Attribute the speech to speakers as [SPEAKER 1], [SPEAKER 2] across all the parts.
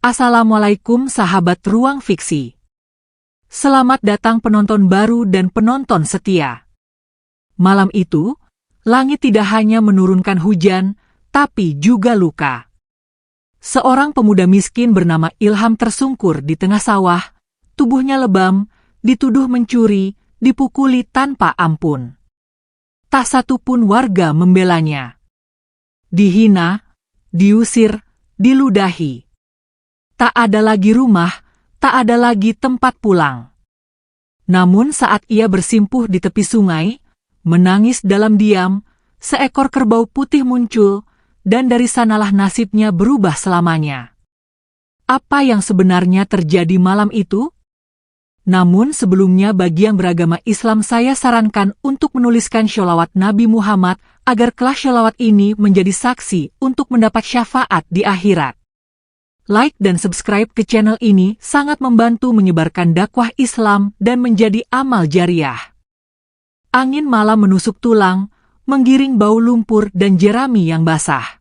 [SPEAKER 1] Assalamualaikum sahabat Ruang Fiksi. Selamat datang penonton baru dan penonton setia. Malam itu, langit tidak hanya menurunkan hujan, tapi juga luka. Seorang pemuda miskin bernama Ilham tersungkur di tengah sawah, tubuhnya lebam, dituduh mencuri, dipukuli tanpa ampun. Tak satu pun warga membelanya. Dihina, diusir, diludahi. Tak ada lagi rumah, tak ada lagi tempat pulang. Namun saat ia bersimpuh di tepi sungai, menangis dalam diam, seekor kerbau putih muncul, dan dari sanalah nasibnya berubah selamanya. Apa yang sebenarnya terjadi malam itu? Namun sebelumnya bagi yang beragama Islam saya sarankan untuk menuliskan sholawat Nabi Muhammad agar kelak sholawat ini menjadi saksi untuk mendapat syafaat di akhirat. Like dan subscribe ke channel ini sangat membantu menyebarkan dakwah Islam dan menjadi amal jariah. Angin malam menusuk tulang, menggiring bau lumpur dan jerami yang basah.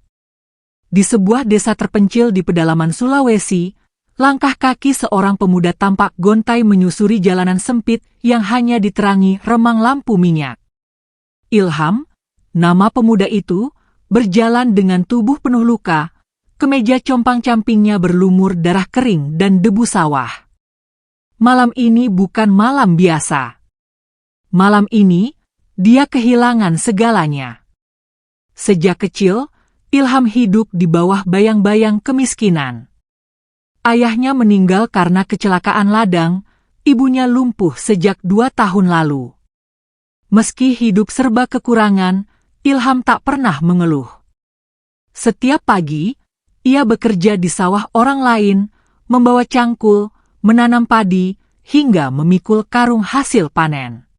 [SPEAKER 1] Di sebuah desa terpencil di pedalaman Sulawesi, langkah kaki seorang pemuda tampak gontai menyusuri jalanan sempit yang hanya diterangi remang lampu minyak. Ilham, nama pemuda itu, berjalan dengan tubuh penuh luka. Kemeja compang-campingnya berlumur darah kering dan debu sawah. Malam ini bukan malam biasa. Malam ini, dia kehilangan segalanya. Sejak kecil, Ilham hidup di bawah bayang-bayang kemiskinan. Ayahnya meninggal karena kecelakaan ladang, ibunya lumpuh sejak 2 tahun lalu. Meski hidup serba kekurangan, Ilham tak pernah mengeluh. Setiap pagi, ia bekerja di sawah orang lain, membawa cangkul, menanam padi, hingga memikul karung hasil panen.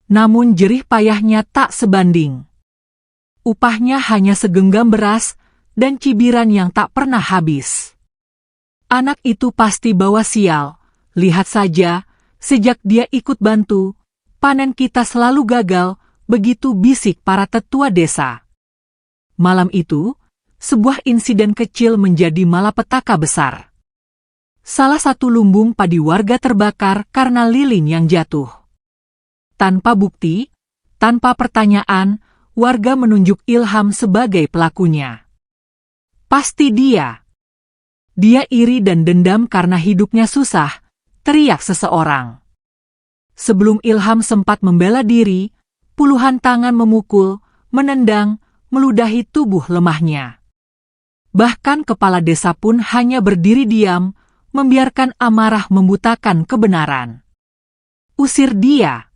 [SPEAKER 1] Namun jerih payahnya tak sebanding. Upahnya hanya segenggam beras dan cibiran yang tak pernah habis. Anak itu pasti bawa sial, lihat saja, sejak dia ikut bantu, panen kita selalu gagal, begitu bisik para tetua desa. Malam itu, sebuah insiden kecil menjadi malapetaka besar. Salah satu lumbung padi warga terbakar karena lilin yang jatuh. Tanpa bukti, tanpa pertanyaan, warga menunjuk Ilham sebagai pelakunya. Pasti dia. Dia iri dan dendam karena hidupnya susah, teriak seseorang. Sebelum Ilham sempat membela diri, puluhan tangan memukul, menendang, meludahi tubuh lemahnya. Bahkan kepala desa pun hanya berdiri diam, membiarkan amarah membutakan kebenaran. Usir dia.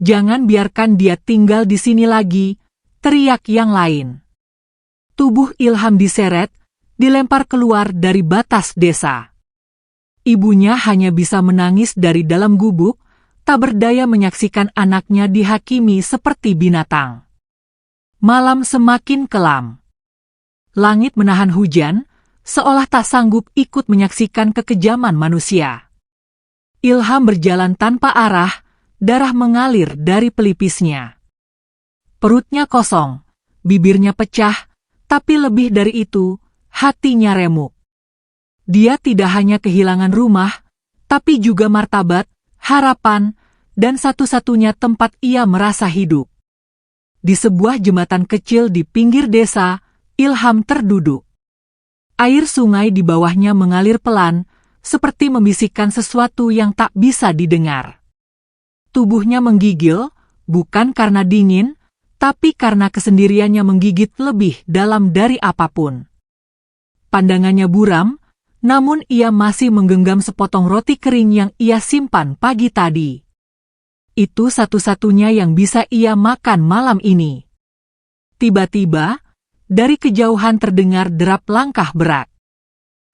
[SPEAKER 1] Jangan biarkan dia tinggal di sini lagi, teriak yang lain. Tubuh Ilham diseret, dilempar keluar dari batas desa. Ibunya hanya bisa menangis dari dalam gubuk, tak berdaya menyaksikan anaknya dihakimi seperti binatang. Malam semakin kelam. Langit menahan hujan, seolah tak sanggup ikut menyaksikan kekejaman manusia. Ilham berjalan tanpa arah, darah mengalir dari pelipisnya. Perutnya kosong, bibirnya pecah, tapi lebih dari itu, hatinya remuk. Dia tidak hanya kehilangan rumah, tapi juga martabat, harapan, dan satu-satunya tempat ia merasa hidup. Di sebuah jembatan kecil di pinggir desa, Ilham terduduk. Air sungai di bawahnya mengalir pelan, seperti membisikkan sesuatu yang tak bisa didengar. Tubuhnya menggigil, bukan karena dingin, tapi karena kesendiriannya menggigit lebih dalam dari apapun. Pandangannya buram, namun ia masih menggenggam sepotong roti kering yang ia simpan pagi tadi. Itu satu-satunya yang bisa ia makan malam ini. Tiba-tiba, dari kejauhan terdengar derap langkah berat.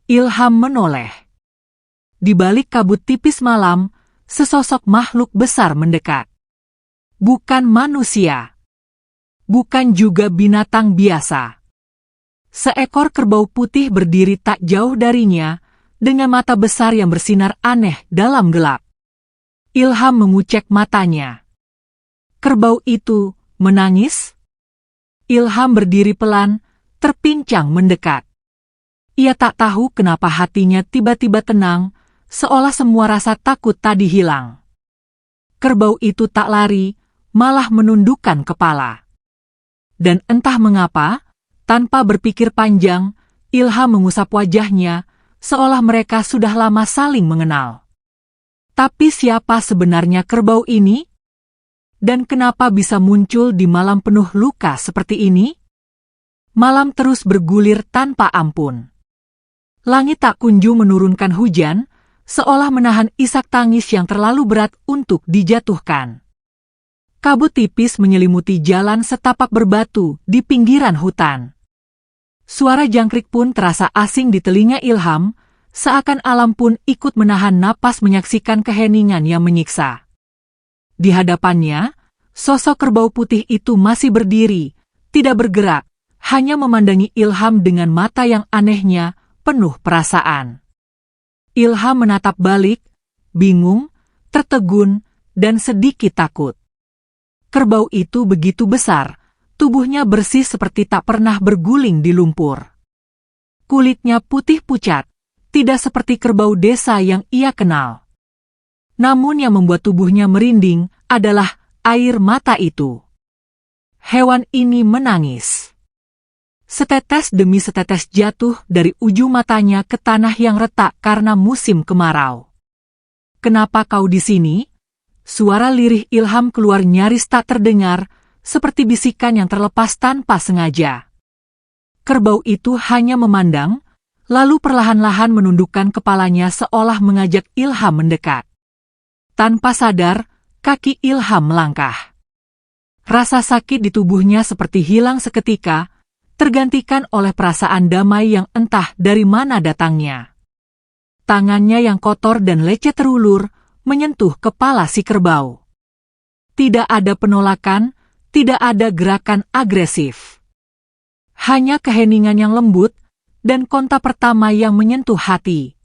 [SPEAKER 1] Ilham menoleh. Di balik kabut tipis malam, sesosok makhluk besar mendekat. Bukan manusia. Bukan juga binatang biasa. Seekor kerbau putih berdiri tak jauh darinya, dengan mata besar yang bersinar aneh dalam gelap. Ilham mengucek matanya. Kerbau itu menangis. Ilham berdiri pelan, terpincang mendekat. ia tak tahu kenapa hatinya tiba-tiba tenang, seolah semua rasa takut tadi hilang. Kerbau itu tak lari, malah menundukkan kepala. Dan entah mengapa, tanpa berpikir panjang, Ilham mengusap wajahnya, seolah mereka sudah lama saling mengenal. Tapi siapa sebenarnya kerbau ini? Dan kenapa bisa muncul di malam penuh luka seperti ini? Malam terus bergulir tanpa ampun. Langit tak kunjung menurunkan hujan, seolah menahan isak tangis yang terlalu berat untuk dijatuhkan. Kabut tipis menyelimuti jalan setapak berbatu di pinggiran hutan. Suara jangkrik pun terasa asing di telinga Ilham, seakan alam pun ikut menahan napas menyaksikan keheningan yang menyiksa. Di hadapannya, sosok kerbau putih itu masih berdiri, tidak bergerak, hanya memandangi Ilham dengan mata yang anehnya, penuh perasaan. Ilham menatap balik, bingung, tertegun, dan sedikit takut. Kerbau itu begitu besar, tubuhnya bersih seperti tak pernah berguling di lumpur. Kulitnya putih pucat, tidak seperti kerbau desa yang ia kenal. Namun yang membuat tubuhnya merinding adalah air mata itu. Hewan ini menangis. Setetes demi setetes jatuh dari ujung matanya ke tanah yang retak karena musim kemarau. "Kenapa kau di sini?" Suara lirih Ilham keluar nyaris tak terdengar, seperti bisikan yang terlepas tanpa sengaja. Kerbau itu hanya memandang, lalu perlahan-lahan menundukkan kepalanya seolah mengajak Ilham mendekat. Tanpa sadar, kaki Ilham melangkah. Rasa sakit di tubuhnya seperti hilang seketika, tergantikan oleh perasaan damai yang entah dari mana datangnya. Tangannya yang kotor dan lecet terulur, menyentuh kepala si kerbau. Tidak ada penolakan, tidak ada gerakan agresif. Hanya keheningan yang lembut, dan konta pertama yang menyentuh hati.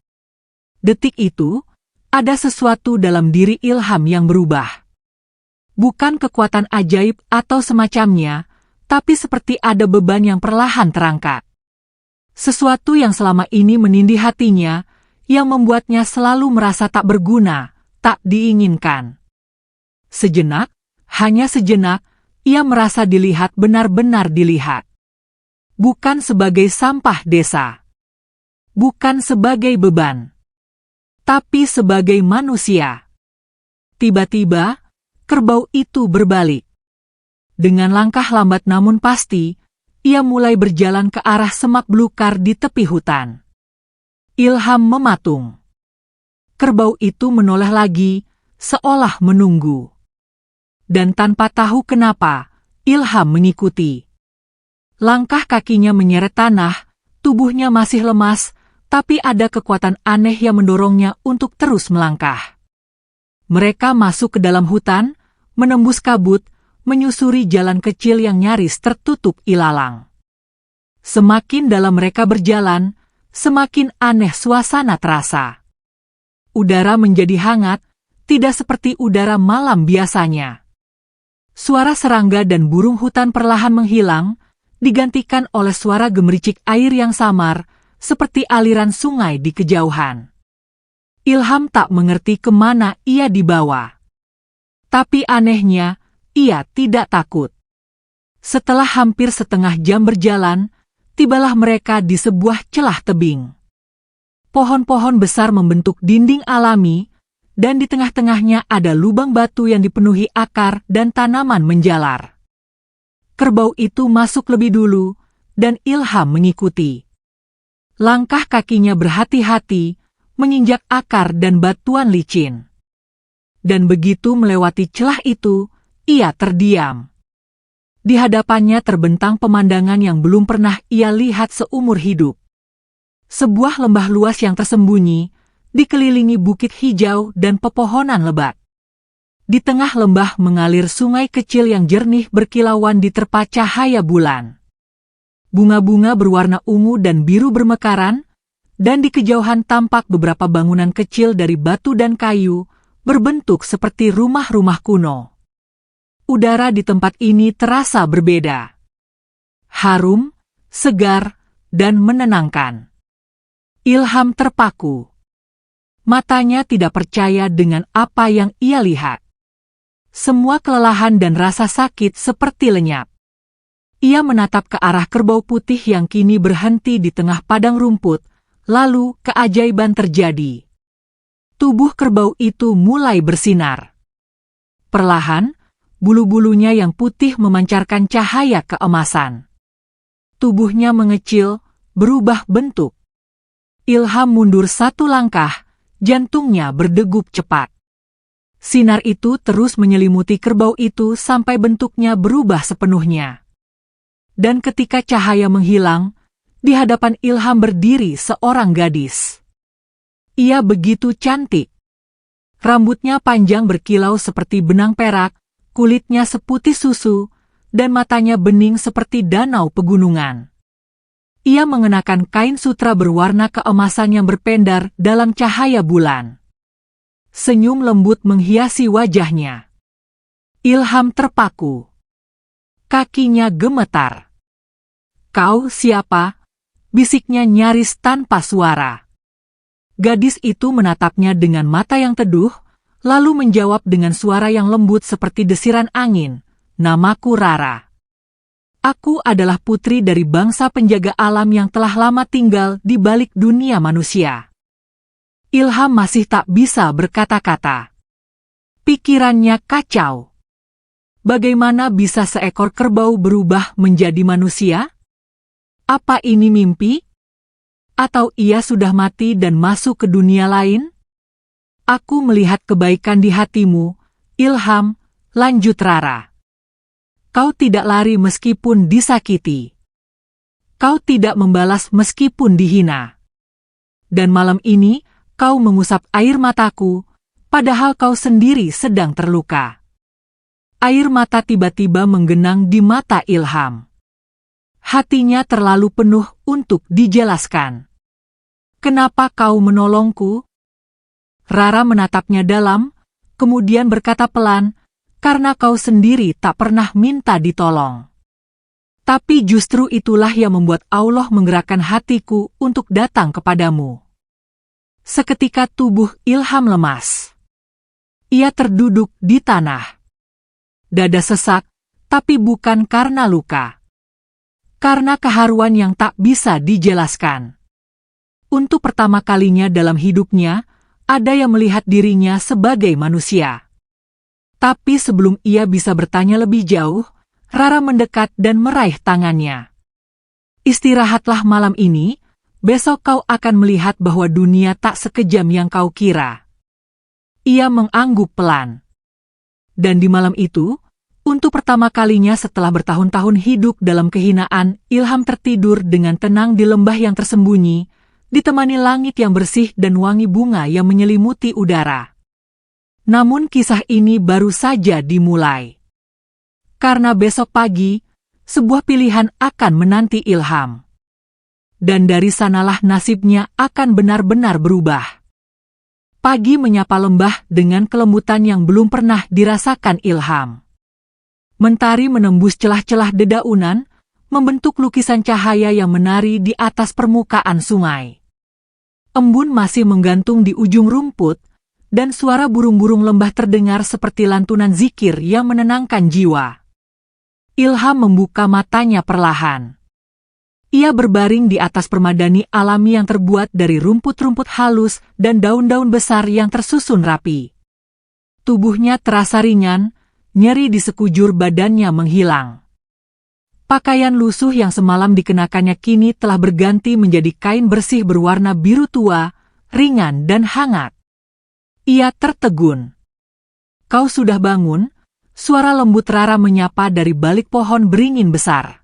[SPEAKER 1] Detik itu, ada sesuatu dalam diri Ilham yang berubah. Bukan kekuatan ajaib atau semacamnya, tapi seperti ada beban yang perlahan terangkat. Sesuatu yang selama ini menindih hatinya, yang membuatnya selalu merasa tak berguna, tak diinginkan. Sejenak, hanya sejenak, ia merasa dilihat benar-benar dilihat. Bukan sebagai sampah desa. Bukan sebagai beban. Tapi sebagai manusia. Tiba-tiba, kerbau itu berbalik. Dengan langkah lambat namun pasti, ia mulai berjalan ke arah semak belukar di tepi hutan. Ilham mematung. Kerbau itu menoleh lagi, seolah menunggu. Dan tanpa tahu kenapa, Ilham mengikuti. Langkah kakinya menyeret tanah, tubuhnya masih lemas, tapi ada kekuatan aneh yang mendorongnya untuk terus melangkah. Mereka masuk ke dalam hutan, menembus kabut, menyusuri jalan kecil yang nyaris tertutup ilalang. Semakin dalam mereka berjalan, semakin aneh suasana terasa. Udara menjadi hangat, tidak seperti udara malam biasanya. Suara serangga dan burung hutan perlahan menghilang, digantikan oleh suara gemericik air yang samar, seperti aliran sungai di kejauhan. Ilham tak mengerti kemana ia dibawa. Tapi anehnya, ia tidak takut. Setelah hampir setengah jam berjalan, tibalah mereka di sebuah celah tebing. Pohon-pohon besar membentuk dinding alami, dan di tengah-tengahnya ada lubang batu yang dipenuhi akar dan tanaman menjalar. Kerbau itu masuk lebih dulu, dan Ilham mengikuti. Langkah kakinya berhati-hati, menginjak akar dan batuan licin. Dan begitu melewati celah itu, ia terdiam. Di hadapannya terbentang pemandangan yang belum pernah ia lihat seumur hidup. Sebuah lembah luas yang tersembunyi, dikelilingi bukit hijau dan pepohonan lebat. Di tengah lembah mengalir sungai kecil yang jernih berkilauan diterpa cahaya bulan. Bunga-bunga berwarna ungu dan biru bermekaran, dan di kejauhan tampak beberapa bangunan kecil dari batu dan kayu, berbentuk seperti rumah-rumah kuno. Udara di tempat ini terasa berbeda. Harum, segar, dan menenangkan. Ilham terpaku. Matanya tidak percaya dengan apa yang ia lihat. Semua kelelahan dan rasa sakit seperti lenyap. Ia menatap ke arah kerbau putih yang kini berhenti di tengah padang rumput, lalu keajaiban terjadi. Tubuh kerbau itu mulai bersinar. Perlahan, bulu-bulunya yang putih memancarkan cahaya keemasan. Tubuhnya mengecil, berubah bentuk. Ilham mundur satu langkah, jantungnya berdegup cepat. Sinar itu terus menyelimuti kerbau itu sampai bentuknya berubah sepenuhnya. Dan ketika cahaya menghilang, di hadapan Ilham berdiri seorang gadis. Ia begitu cantik. Rambutnya panjang berkilau seperti benang perak, kulitnya seputih susu, dan matanya bening seperti danau pegunungan. Ia mengenakan kain sutra berwarna keemasan yang berpendar dalam cahaya bulan. Senyum lembut menghiasi wajahnya. Ilham terpaku. Kakinya gemetar. "Kau siapa?" bisiknya nyaris tanpa suara. Gadis itu menatapnya dengan mata yang teduh, lalu menjawab dengan suara yang lembut seperti desiran angin, "Namaku Rara. Aku adalah putri dari bangsa penjaga alam yang telah lama tinggal di balik dunia manusia." Ilham masih tak bisa berkata-kata. Pikirannya kacau. Bagaimana bisa seekor kerbau berubah menjadi manusia? Apa ini mimpi? Atau ia sudah mati dan masuk ke dunia lain? "Aku melihat kebaikan di hatimu, Ilham," lanjut Rara. "Kau tidak lari meskipun disakiti. Kau tidak membalas meskipun dihina. Dan malam ini, kau mengusap air mataku, padahal kau sendiri sedang terluka." Air mata tiba-tiba menggenang di mata Ilham. Hatinya terlalu penuh untuk dijelaskan. "Kenapa kau menolongku?" Rara menatapnya dalam, kemudian berkata pelan, "Karena kau sendiri tak pernah minta ditolong. Tapi justru itulah yang membuat Allah menggerakkan hatiku untuk datang kepadamu." Seketika tubuh Ilham lemas. Ia terduduk di tanah. Dada sesak, tapi bukan karena luka. Karena keharuan yang tak bisa dijelaskan. Untuk pertama kalinya dalam hidupnya, ada yang melihat dirinya sebagai manusia. Tapi sebelum ia bisa bertanya lebih jauh, Rara mendekat dan meraih tangannya. "Istirahatlah malam ini, besok kau akan melihat bahwa dunia tak sekejam yang kau kira." Ia mengangguk pelan. Dan di malam itu, untuk pertama kalinya setelah bertahun-tahun hidup dalam kehinaan, Ilham tertidur dengan tenang di lembah yang tersembunyi, ditemani langit yang bersih dan wangi bunga yang menyelimuti udara. Namun kisah ini baru saja dimulai. Karena besok pagi, sebuah pilihan akan menanti Ilham. Dan dari sanalah nasibnya akan benar-benar berubah. Pagi menyapa lembah dengan kelembutan yang belum pernah dirasakan Ilham. Mentari menembus celah-celah dedaunan, membentuk lukisan cahaya yang menari di atas permukaan sungai. Embun masih menggantung di ujung rumput, dan suara burung-burung lembah terdengar seperti lantunan zikir yang menenangkan jiwa. Ilham membuka matanya perlahan. Ia berbaring di atas permadani alami yang terbuat dari rumput-rumput halus dan daun-daun besar yang tersusun rapi. Tubuhnya terasa ringan, nyeri di sekujur badannya menghilang. Pakaian lusuh yang semalam dikenakannya kini telah berganti menjadi kain bersih berwarna biru tua, ringan dan hangat. Ia tertegun. "Kau sudah bangun?" Suara lembut Rara menyapa dari balik pohon beringin besar.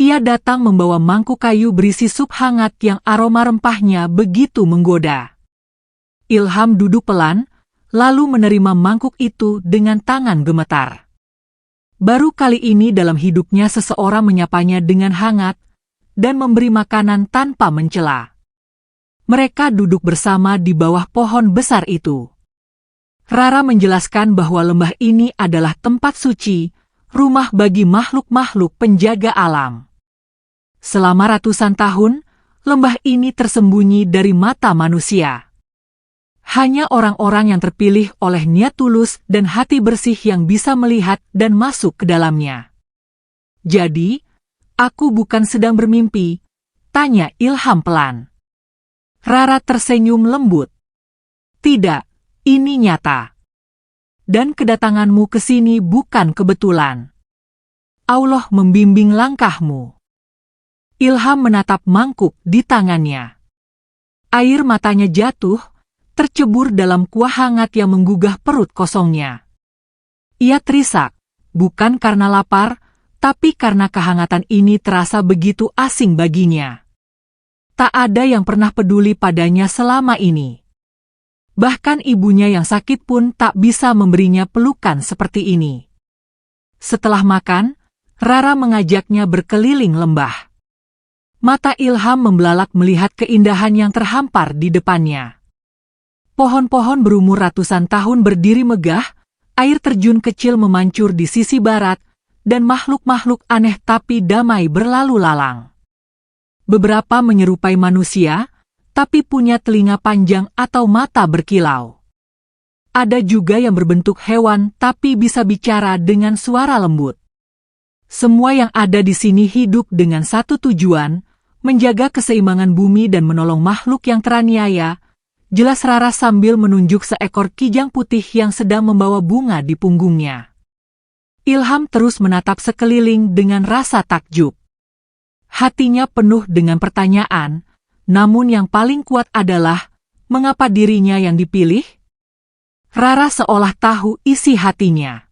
[SPEAKER 1] Ia datang membawa mangkuk kayu berisi sup hangat yang aroma rempahnya begitu menggoda. Ilham duduk pelan, lalu menerima mangkuk itu dengan tangan gemetar. Baru kali ini dalam hidupnya seseorang menyapanya dengan hangat dan memberi makanan tanpa mencela. Mereka duduk bersama di bawah pohon besar itu. Rara menjelaskan bahwa lembah ini adalah tempat suci, rumah bagi makhluk-makhluk penjaga alam. Selama ratusan tahun, lembah ini tersembunyi dari mata manusia. Hanya orang-orang yang terpilih oleh niat tulus dan hati bersih yang bisa melihat dan masuk ke dalamnya. Jadi, aku bukan sedang bermimpi, tanya Ilham pelan. Rara tersenyum lembut. Tidak, ini nyata. Dan kedatanganmu ke sini bukan kebetulan. Allah membimbing langkahmu. Ilham menatap mangkuk di tangannya. Air matanya jatuh, tercebur dalam kuah hangat yang menggugah perut kosongnya. Ia terisak, bukan karena lapar, tapi karena kehangatan ini terasa begitu asing baginya. Tak ada yang pernah peduli padanya selama ini. Bahkan ibunya yang sakit pun tak bisa memberinya pelukan seperti ini. Setelah makan, Rara mengajaknya berkeliling lembah. Mata Ilham membelalak melihat keindahan yang terhampar di depannya. Pohon-pohon berumur ratusan tahun berdiri megah, air terjun kecil memancur di sisi barat, dan makhluk-makhluk aneh tapi damai berlalu lalang. Beberapa menyerupai manusia, tapi punya telinga panjang atau mata berkilau. Ada juga yang berbentuk hewan tapi bisa bicara dengan suara lembut. Semua yang ada di sini hidup dengan satu tujuan, menjaga keseimbangan bumi dan menolong makhluk yang teraniaya, jelas Rara sambil menunjuk seekor kijang putih yang sedang membawa bunga di punggungnya. Ilham terus menatap sekeliling dengan rasa takjub. Hatinya penuh dengan pertanyaan, namun yang paling kuat adalah, mengapa dirinya yang dipilih? Rara seolah tahu isi hatinya.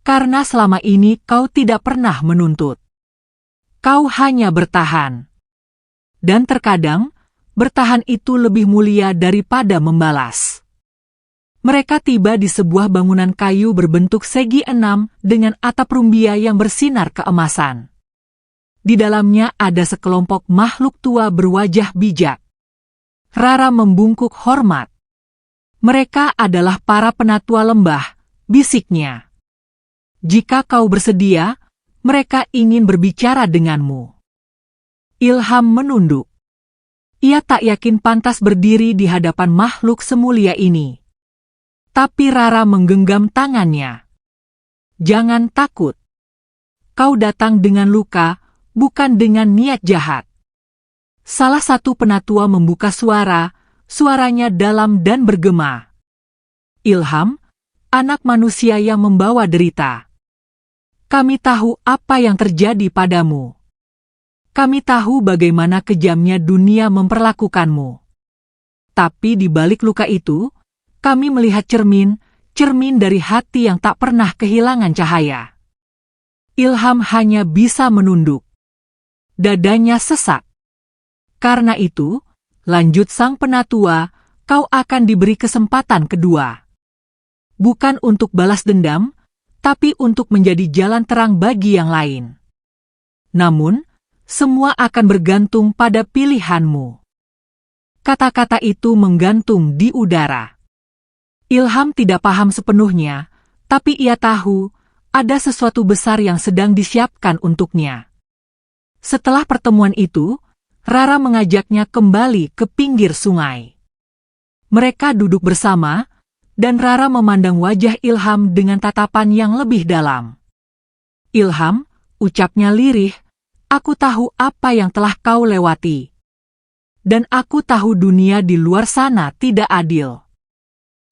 [SPEAKER 1] Karena selama ini kau tidak pernah menuntut. Kau hanya bertahan. Dan terkadang, bertahan itu lebih mulia daripada membalas. Mereka tiba di sebuah bangunan kayu berbentuk segi enam dengan atap rumbia yang bersinar keemasan. Di dalamnya ada sekelompok makhluk tua berwajah bijak. Rara membungkuk hormat. Mereka adalah para penatua lembah, bisiknya. Jika kau bersedia, mereka ingin berbicara denganmu. Ilham menunduk. Ia tak yakin pantas berdiri di hadapan makhluk semulia ini. Tapi Rara menggenggam tangannya. Jangan takut. Kau datang dengan luka, bukan dengan niat jahat. Salah satu penatua membuka suara, suaranya dalam dan bergema. Ilham, anak manusia yang membawa derita. Kami tahu apa yang terjadi padamu. Kami tahu bagaimana kejamnya dunia memperlakukanmu. Tapi di balik luka itu, kami melihat cermin dari hati yang tak pernah kehilangan cahaya. Ilham hanya bisa menunduk. Dadanya sesak. Karena itu, lanjut sang penatua, kau akan diberi kesempatan kedua. Bukan untuk balas dendam, tapi untuk menjadi jalan terang bagi yang lain. Namun, semua akan bergantung pada pilihanmu. Kata-kata itu menggantung di udara. Ilham tidak paham sepenuhnya, tapi ia tahu ada sesuatu besar yang sedang disiapkan untuknya. Setelah pertemuan itu, Rara mengajaknya kembali ke pinggir sungai. Mereka duduk bersama, dan Rara memandang wajah Ilham dengan tatapan yang lebih dalam. Ilham, ucapnya lirih, aku tahu apa yang telah kau lewati. Dan aku tahu dunia di luar sana tidak adil.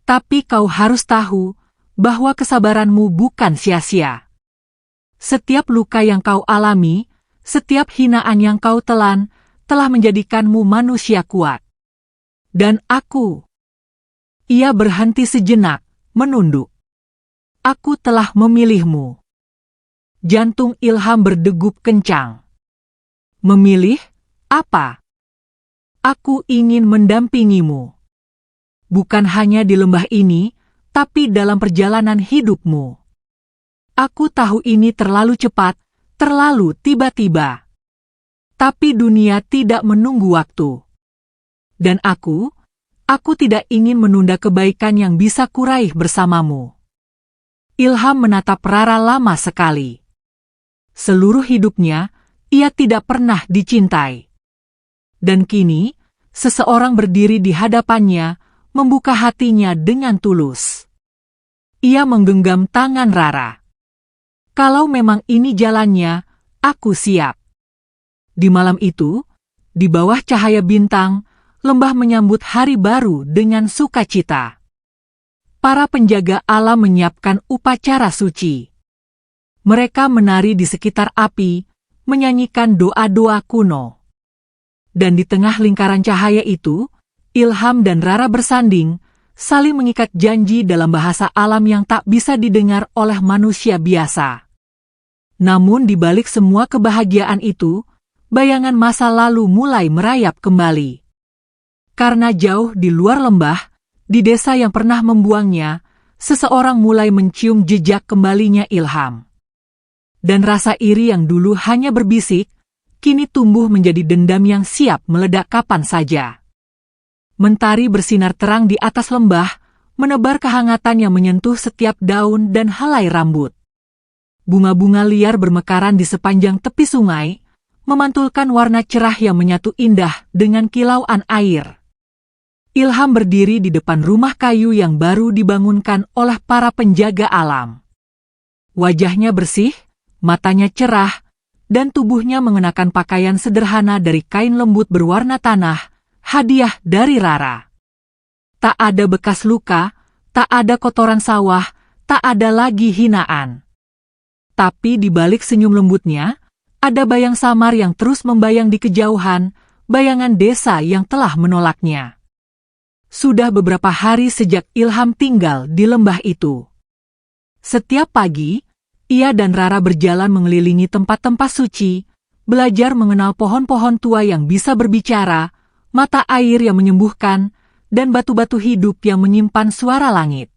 [SPEAKER 1] Tapi kau harus tahu bahwa kesabaranmu bukan sia-sia. Setiap luka yang kau alami, setiap hinaan yang kau telan, telah menjadikanmu manusia kuat. Dan aku... Ia berhenti sejenak, menunduk. Aku telah memilihmu. Jantung Ilham berdegup kencang. Memilih? Apa? Aku ingin mendampingimu. Bukan hanya di lembah ini, tapi dalam perjalanan hidupmu. Aku tahu ini terlalu cepat, terlalu tiba-tiba. Tapi dunia tidak menunggu waktu. Dan aku tidak ingin menunda kebaikan yang bisa kuraih bersamamu. Ilham menatap Rara lama sekali. Seluruh hidupnya, ia tidak pernah dicintai. Dan kini, seseorang berdiri di hadapannya, membuka hatinya dengan tulus. Ia menggenggam tangan Rara. Kalau memang ini jalannya, aku siap. Di malam itu, di bawah cahaya bintang, lembah menyambut hari baru dengan sukacita. Para penjaga alam menyiapkan upacara suci. Mereka menari di sekitar api, menyanyikan doa-doa kuno. Dan di tengah lingkaran cahaya itu, Ilham dan Rara bersanding, saling mengikat janji dalam bahasa alam yang tak bisa didengar oleh manusia biasa. Namun di balik semua kebahagiaan itu, bayangan masa lalu mulai merayap kembali. Karena jauh di luar lembah, di desa yang pernah membuangnya, seseorang mulai mencium jejak kembalinya Ilham. Dan rasa iri yang dulu hanya berbisik, kini tumbuh menjadi dendam yang siap meledak kapan saja. Mentari bersinar terang di atas lembah, menebar kehangatan yang menyentuh setiap daun dan helai rambut. Bunga-bunga liar bermekaran di sepanjang tepi sungai, memantulkan warna cerah yang menyatu indah dengan kilauan air. Ilham berdiri di depan rumah kayu yang baru dibangunkan oleh para penjaga alam. Wajahnya bersih, matanya cerah, dan tubuhnya mengenakan pakaian sederhana dari kain lembut berwarna tanah, hadiah dari Rara. Tak ada bekas luka, tak ada kotoran sawah, tak ada lagi hinaan. Tapi di balik senyum lembutnya, ada bayang samar yang terus membayang di kejauhan, bayangan desa yang telah menolaknya. Sudah beberapa hari sejak Ilham tinggal di lembah itu. Setiap pagi, ia dan Rara berjalan mengelilingi tempat-tempat suci, belajar mengenal pohon-pohon tua yang bisa berbicara, mata air yang menyembuhkan, dan batu-batu hidup yang menyimpan suara langit.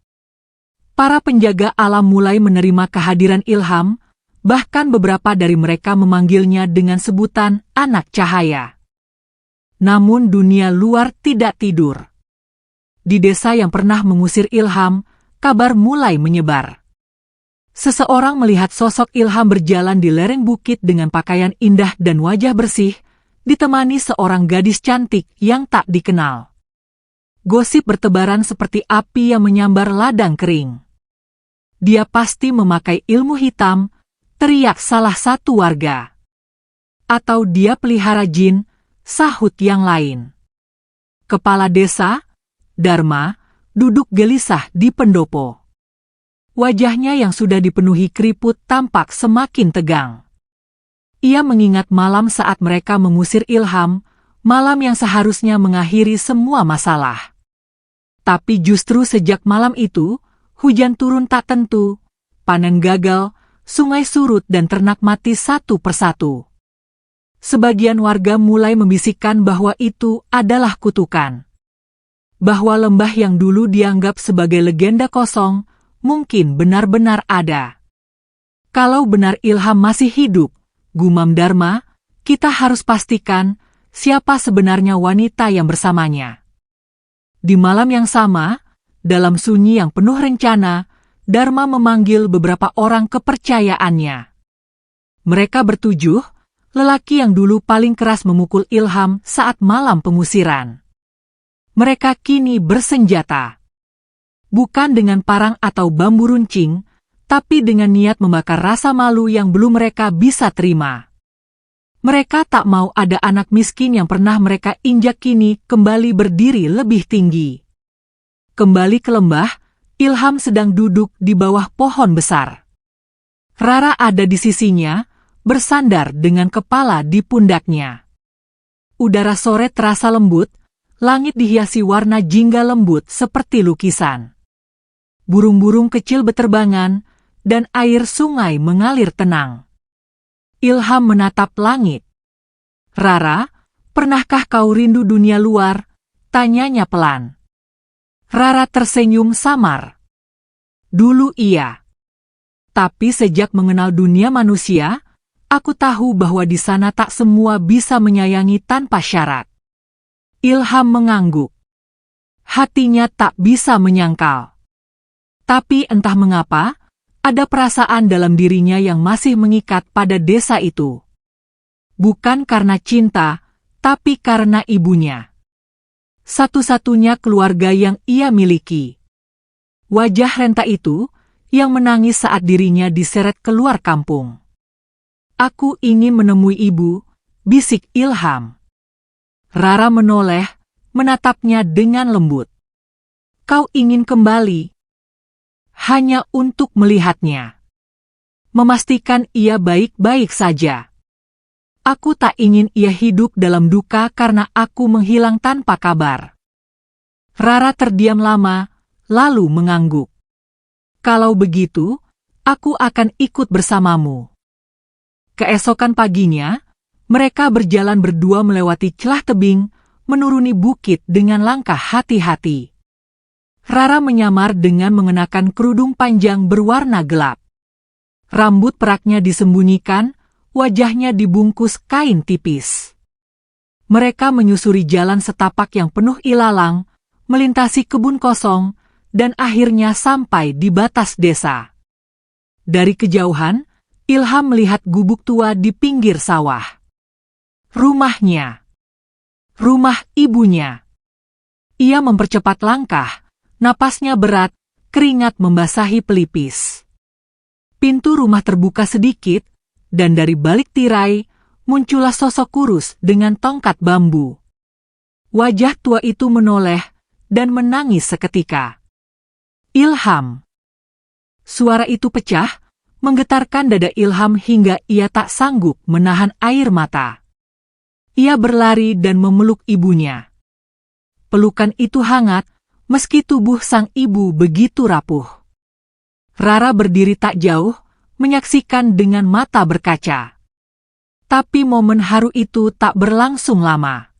[SPEAKER 1] Para penjaga alam mulai menerima kehadiran Ilham, bahkan beberapa dari mereka memanggilnya dengan sebutan anak cahaya. Namun dunia luar tidak tidur. Di desa yang pernah mengusir Ilham, kabar mulai menyebar. Seseorang melihat sosok Ilham berjalan di lereng bukit dengan pakaian indah dan wajah bersih, ditemani seorang gadis cantik yang tak dikenal. Gosip bertebaran seperti api yang menyambar ladang kering. Dia pasti memakai ilmu hitam, teriak salah satu warga. Atau dia pelihara jin, sahut yang lain. Kepala desa, Dharma, duduk gelisah di pendopo. Wajahnya yang sudah dipenuhi keriput tampak semakin tegang. Ia mengingat malam saat mereka mengusir Ilham, malam yang seharusnya mengakhiri semua masalah. Tapi justru sejak malam itu, hujan turun tak tentu, panen gagal, sungai surut dan ternak mati satu persatu. Sebagian warga mulai membisikkan bahwa itu adalah kutukan. Bahwa lembah yang dulu dianggap sebagai legenda kosong, mungkin benar-benar ada. Kalau benar Ilham masih hidup, gumam Dharma, kita harus pastikan siapa sebenarnya wanita yang bersamanya. Di malam yang sama, dalam sunyi yang penuh rencana, Dharma memanggil beberapa orang kepercayaannya. Mereka bertujuh, lelaki yang dulu paling keras memukul Ilham saat malam pengusiran. Mereka kini bersenjata. Bukan dengan parang atau bambu runcing, tapi dengan niat membakar rasa malu yang belum mereka bisa terima. Mereka tak mau ada anak miskin yang pernah mereka injak kini kembali berdiri lebih tinggi. Kembali ke lembah, Ilham sedang duduk di bawah pohon besar. Rara ada di sisinya, bersandar dengan kepala di pundaknya. Udara sore terasa lembut, langit dihiasi warna jingga lembut seperti lukisan. Burung-burung kecil beterbangan, dan air sungai mengalir tenang. Ilham menatap langit. Rara, pernahkah kau rindu dunia luar? Tanyanya pelan. Rara tersenyum samar. Dulu iya. Tapi sejak mengenal dunia manusia, aku tahu bahwa di sana tak semua bisa menyayangi tanpa syarat. Ilham mengangguk. Hatinya tak bisa menyangkal. Tapi entah mengapa, ada perasaan dalam dirinya yang masih mengikat pada desa itu. Bukan karena cinta, tapi karena ibunya. Satu-satunya keluarga yang ia miliki. Wajah renta itu yang menangis saat dirinya diseret keluar kampung. Aku ingin menemui ibu, bisik Ilham. Rara menoleh, menatapnya dengan lembut. Kau ingin kembali? Hanya untuk melihatnya. Memastikan ia baik-baik saja. Aku tak ingin ia hidup dalam duka karena aku menghilang tanpa kabar. Rara terdiam lama, lalu mengangguk. Kalau begitu, aku akan ikut bersamamu. Keesokan paginya, mereka berjalan berdua melewati celah tebing, menuruni bukit dengan langkah hati-hati. Rara menyamar dengan mengenakan kerudung panjang berwarna gelap. Rambut peraknya disembunyikan, wajahnya dibungkus kain tipis. Mereka menyusuri jalan setapak yang penuh ilalang, melintasi kebun kosong, dan akhirnya sampai di batas desa. Dari kejauhan, Ilham melihat gubuk tua di pinggir sawah. Rumahnya. Rumah ibunya. Ia mempercepat langkah, napasnya berat, keringat membasahi pelipis. Pintu rumah terbuka sedikit, dan dari balik tirai, muncullah sosok kurus dengan tongkat bambu. Wajah tua itu menoleh, dan menangis seketika. Ilham. Suara itu pecah, menggetarkan dada Ilham hingga ia tak sanggup menahan air mata. Ia berlari dan memeluk ibunya. Pelukan itu hangat, meski tubuh sang ibu begitu rapuh. Rara berdiri tak jauh, menyaksikan dengan mata berkaca. Tapi momen haru itu tak berlangsung lama.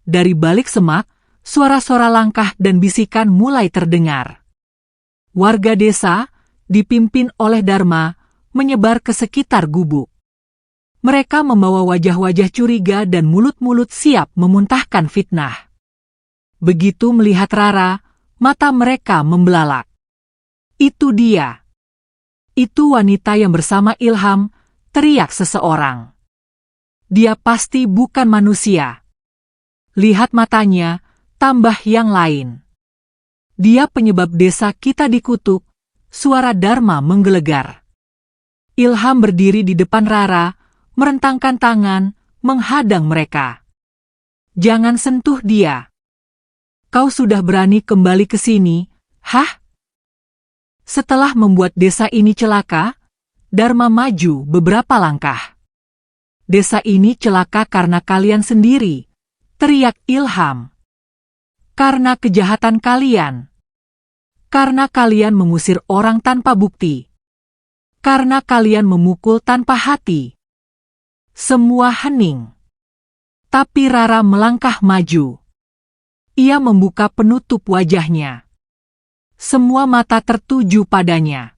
[SPEAKER 1] Dari balik semak, suara-suara langkah dan bisikan mulai terdengar. Warga desa, dipimpin oleh Dharma, menyebar ke sekitar gubuk. Mereka membawa wajah-wajah curiga dan mulut-mulut siap memuntahkan fitnah. Begitu melihat Rara, mata mereka membelalak. Itu dia. Itu wanita yang bersama Ilham, teriak seseorang. Dia pasti bukan manusia. Lihat matanya, tambah yang lain. Dia penyebab desa kita dikutuk, suara Dharma menggelegar. Ilham berdiri di depan Rara, merentangkan tangan, menghadang mereka. Jangan sentuh dia. Kau sudah berani kembali ke sini, hah? Setelah membuat desa ini celaka, Dharma maju beberapa langkah. Desa ini celaka karena kalian sendiri, teriak Ilham. Karena kejahatan kalian. Karena kalian mengusir orang tanpa bukti. Karena kalian memukul tanpa hati. Semua hening. Tapi Rara melangkah maju. Ia membuka penutup wajahnya. Semua mata tertuju padanya.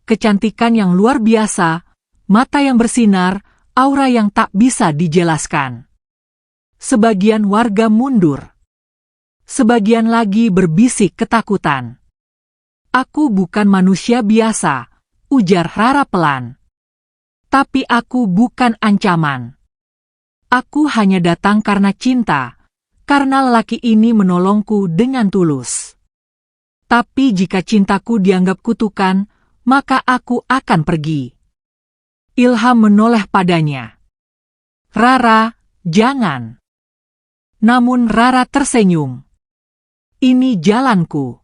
[SPEAKER 1] Kecantikan yang luar biasa, mata yang bersinar, aura yang tak bisa dijelaskan. Sebagian warga mundur. Sebagian lagi berbisik ketakutan. Aku bukan manusia biasa, ujar Rara pelan. Tapi aku bukan ancaman. Aku hanya datang karena cinta, karena lelaki ini menolongku dengan tulus. Tapi jika cintaku dianggap kutukan, maka aku akan pergi. Ilham menoleh padanya. Rara, jangan. Namun Rara tersenyum. Ini jalanku.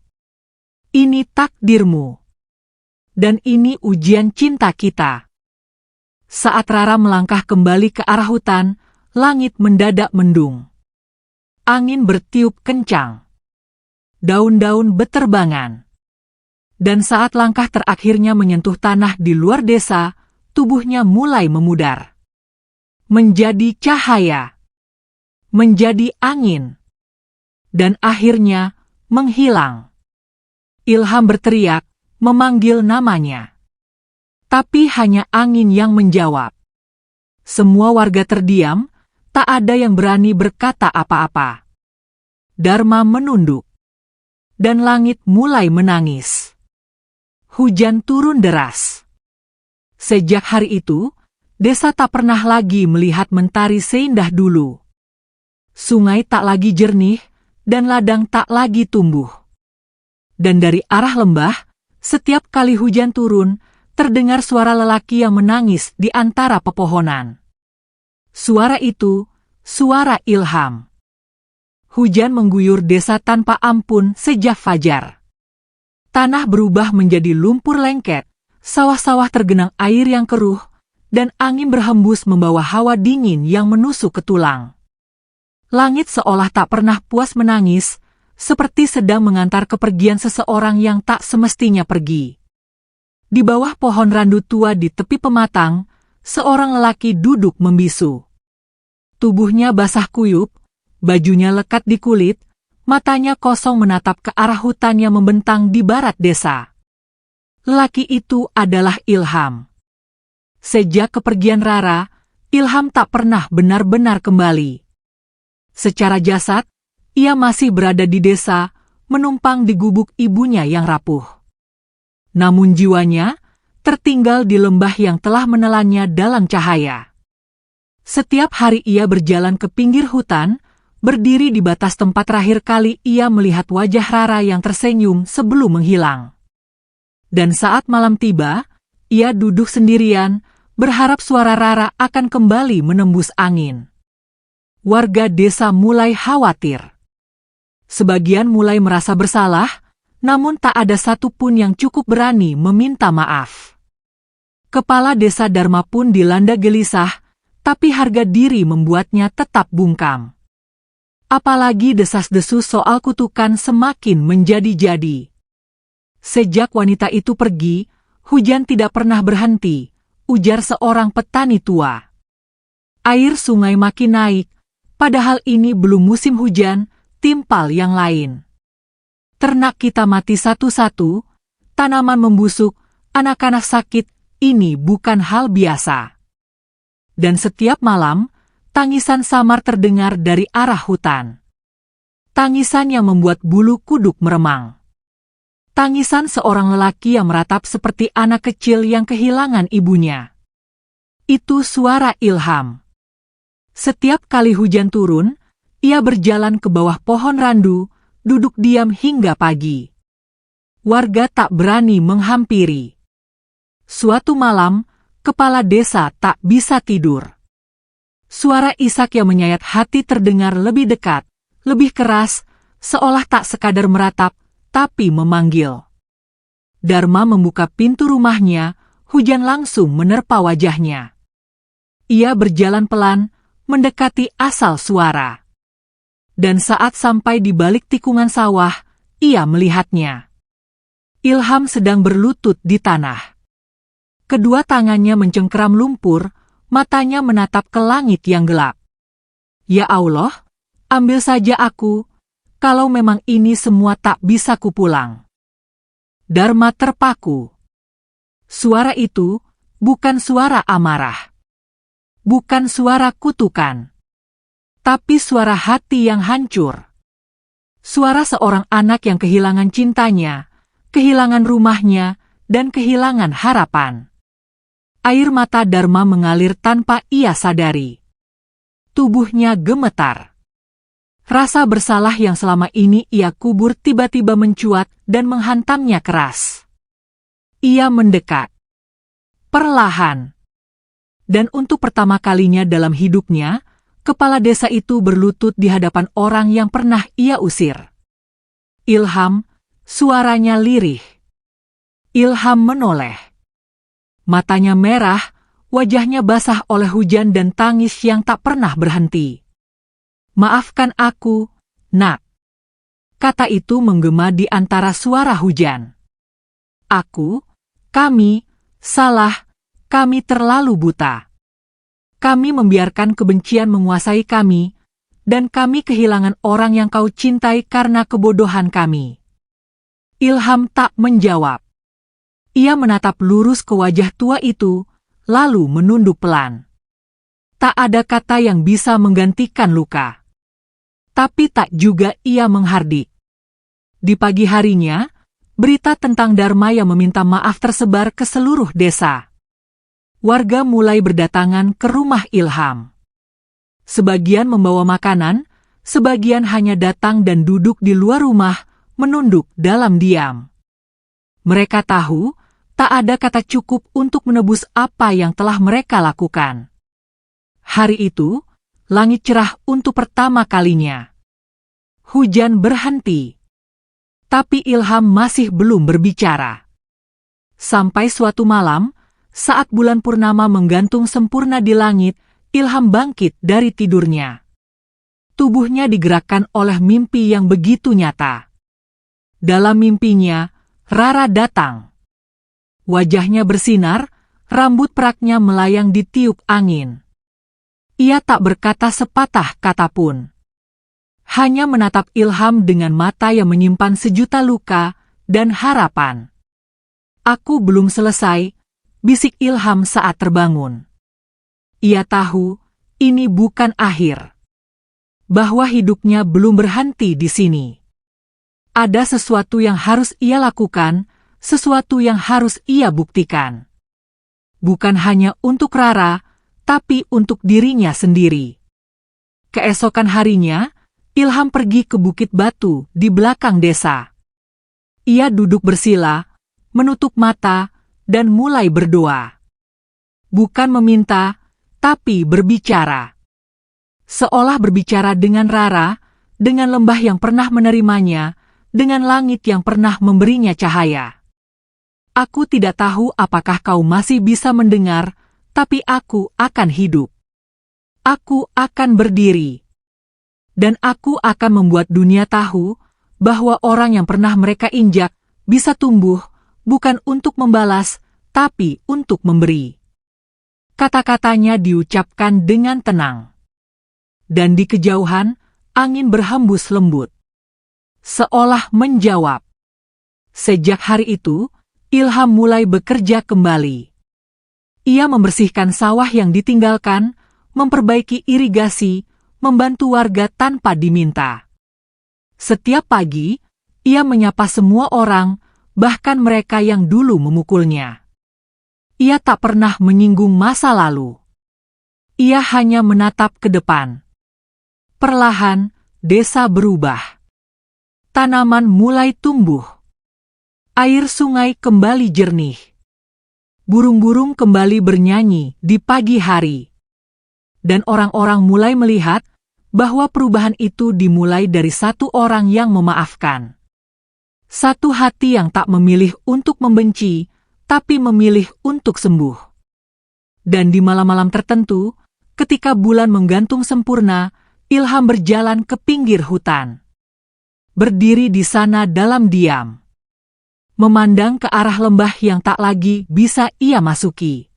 [SPEAKER 1] Ini takdirmu. Dan ini ujian cinta kita. Saat Rara melangkah kembali ke arah hutan, langit mendadak mendung. Angin bertiup kencang. Daun-daun beterbangan. Dan saat langkah terakhirnya menyentuh tanah di luar desa, tubuhnya mulai memudar. Menjadi cahaya. Menjadi angin. Dan akhirnya menghilang. Ilham berteriak, memanggil namanya. Tapi hanya angin yang menjawab. Semua warga terdiam, tak ada yang berani berkata apa-apa. Dharma menunduk. Dan langit mulai menangis. Hujan turun deras. Sejak hari itu, desa tak pernah lagi melihat mentari seindah dulu. Sungai tak lagi jernih, dan ladang tak lagi tumbuh. Dan dari arah lembah, setiap kali hujan turun, terdengar suara lelaki yang menangis di antara pepohonan. Suara itu, suara Ilham. Hujan mengguyur desa tanpa ampun sejak fajar. Tanah berubah menjadi lumpur lengket, sawah-sawah tergenang air yang keruh, dan angin berhembus membawa hawa dingin yang menusuk ke tulang. Langit seolah tak pernah puas menangis, seperti sedang mengantar kepergian seseorang yang tak semestinya pergi. Di bawah pohon randu tua di tepi pematang, seorang lelaki duduk membisu. Tubuhnya basah kuyup, bajunya lekat di kulit, matanya kosong menatap ke arah hutan yang membentang di barat desa. Lelaki itu adalah Ilham. Sejak kepergian Rara, Ilham tak pernah benar-benar kembali. Secara jasad, ia masih berada di desa, menumpang di gubuk ibunya yang rapuh. Namun jiwanya tertinggal di lembah yang telah menelannya dalam cahaya. Setiap hari ia berjalan ke pinggir hutan, berdiri di batas tempat terakhir kali ia melihat wajah Rara yang tersenyum sebelum menghilang. Dan saat malam tiba, ia duduk sendirian, berharap suara Rara akan kembali menembus angin. Warga desa mulai khawatir. Sebagian mulai merasa bersalah, namun tak ada satupun yang cukup berani meminta maaf. Kepala desa Dharma pun dilanda gelisah, tapi harga diri membuatnya tetap bungkam. Apalagi desas-desus soal kutukan semakin menjadi-jadi. Sejak wanita itu pergi, hujan tidak pernah berhenti, ujar seorang petani tua. Air sungai makin naik, padahal ini belum musim hujan, timpal yang lain. Ternak kita mati satu-satu, tanaman membusuk, anak-anak sakit, ini bukan hal biasa. Dan setiap malam, tangisan samar terdengar dari arah hutan. Tangisan yang membuat bulu kuduk meremang. Tangisan seorang lelaki yang meratap seperti anak kecil yang kehilangan ibunya. Itu suara Ilham. Setiap kali hujan turun, ia berjalan ke bawah pohon randu, duduk diam hingga pagi. Warga tak berani menghampiri. Suatu malam, kepala desa tak bisa tidur. Suara Ishak yang menyayat hati terdengar lebih dekat, lebih keras, seolah tak sekadar meratap, tapi memanggil. Dharma membuka pintu rumahnya, hujan langsung menerpa wajahnya. Ia berjalan pelan, mendekati asal suara. Dan saat sampai di balik tikungan sawah, ia melihatnya. Ilham sedang berlutut di tanah. Kedua tangannya mencengkeram lumpur, matanya menatap ke langit yang gelap. Ya Allah, ambil saja aku, kalau memang ini semua tak bisa kupulang. Dharma terpaku. Suara itu bukan suara amarah. Bukan suara kutukan. Tapi suara hati yang hancur. Suara seorang anak yang kehilangan cintanya, kehilangan rumahnya, dan kehilangan harapan. Air mata Dharma mengalir tanpa ia sadari. Tubuhnya gemetar. Rasa bersalah yang selama ini ia kubur tiba-tiba mencuat dan menghantamnya keras. Ia mendekat. Perlahan. Dan untuk pertama kalinya dalam hidupnya, kepala desa itu berlutut di hadapan orang yang pernah ia usir. Ilham, suaranya lirih. Ilham menoleh. Matanya merah, wajahnya basah oleh hujan dan tangis yang tak pernah berhenti. Maafkan aku, Nak. Kata itu menggema di antara suara hujan. Kami, salah, kami terlalu buta. Kami membiarkan kebencian menguasai kami, dan kami kehilangan orang yang kau cintai karena kebodohan kami. Ilham tak menjawab. Ia menatap lurus ke wajah tua itu, lalu menunduk pelan. Tak ada kata yang bisa menggantikan luka. Tapi tak juga ia menghardik. Di pagi harinya, berita tentang Dharma yang meminta maaf tersebar ke seluruh desa. Warga mulai berdatangan ke rumah Ilham. Sebagian membawa makanan, sebagian hanya datang dan duduk di luar rumah, menunduk dalam diam. Mereka tahu, tak ada kata cukup untuk menebus apa yang telah mereka lakukan. Hari itu, langit cerah untuk pertama kalinya. Hujan berhenti. Tapi Ilham masih belum berbicara. Sampai suatu malam, saat bulan purnama menggantung sempurna di langit, Ilham bangkit dari tidurnya. Tubuhnya digerakkan oleh mimpi yang begitu nyata. Dalam mimpinya, Rara datang. Wajahnya bersinar, rambut peraknya melayang ditiup angin. Ia tak berkata sepatah kata pun. Hanya menatap Ilham dengan mata yang menyimpan sejuta luka dan harapan. "Aku belum selesai," bisik Ilham saat terbangun. Ia tahu, ini bukan akhir. Bahwa hidupnya belum berhenti di sini. Ada sesuatu yang harus ia lakukan, sesuatu yang harus ia buktikan. Bukan hanya untuk Rara, tapi untuk dirinya sendiri. Keesokan harinya, Ilham pergi ke Bukit Batu di belakang desa. Ia duduk bersila, menutup mata, dan mulai berdoa. Bukan meminta, tapi berbicara. Seolah berbicara dengan Rara, dengan lembah yang pernah menerimanya, dengan langit yang pernah memberinya cahaya. "Aku tidak tahu apakah kau masih bisa mendengar, tapi aku akan hidup. Aku akan berdiri. Dan aku akan membuat dunia tahu bahwa orang yang pernah mereka injak bisa tumbuh, bukan untuk membalas, tapi untuk memberi." Kata-katanya diucapkan dengan tenang. Dan di kejauhan, angin berhembus lembut. Seolah menjawab. Sejak hari itu, Ilham mulai bekerja kembali. Ia membersihkan sawah yang ditinggalkan, memperbaiki irigasi, membantu warga tanpa diminta. Setiap pagi, ia menyapa semua orang, bahkan mereka yang dulu memukulnya. Ia tak pernah menyinggung masa lalu. Ia hanya menatap ke depan. Perlahan, desa berubah. Tanaman mulai tumbuh. Air sungai kembali jernih. Burung-burung kembali bernyanyi di pagi hari. Dan orang-orang mulai melihat bahwa perubahan itu dimulai dari satu orang yang memaafkan. Satu hati yang tak memilih untuk membenci, tapi memilih untuk sembuh. Dan di malam-malam tertentu, ketika bulan menggantung sempurna, Ilham berjalan ke pinggir hutan. Berdiri di sana dalam diam. Memandang ke arah lembah yang tak lagi bisa ia masuki.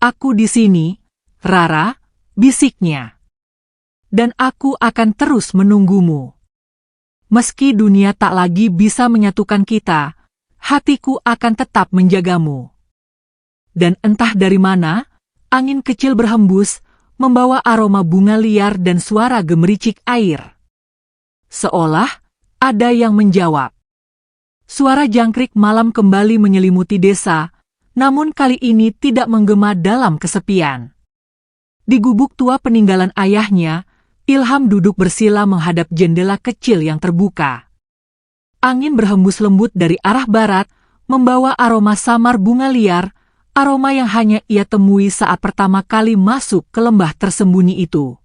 [SPEAKER 1] "Aku di sini, Rara," bisiknya. "Dan aku akan terus menunggumu. Meski dunia tak lagi bisa menyatukan kita, hatiku akan tetap menjagamu." Dan entah dari mana, angin kecil berhembus, membawa aroma bunga liar dan suara gemericik air. Seolah ada yang menjawab. Suara jangkrik malam kembali menyelimuti desa, namun kali ini tidak menggema dalam kesepian. Di gubuk tua peninggalan ayahnya, Ilham duduk bersila menghadap jendela kecil yang terbuka. Angin berhembus lembut dari arah barat, membawa aroma samar bunga liar, aroma yang hanya ia temui saat pertama kali masuk ke lembah tersembunyi itu.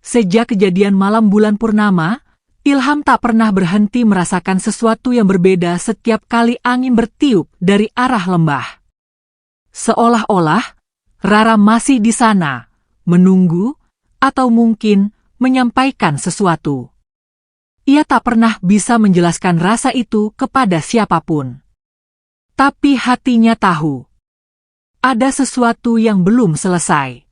[SPEAKER 1] Sejak kejadian malam bulan purnama, Ilham tak pernah berhenti merasakan sesuatu yang berbeda setiap kali angin bertiup dari arah lembah. Seolah-olah, Rara masih di sana, menunggu, atau mungkin menyampaikan sesuatu. Ia tak pernah bisa menjelaskan rasa itu kepada siapapun. Tapi hatinya tahu. Ada sesuatu yang belum selesai.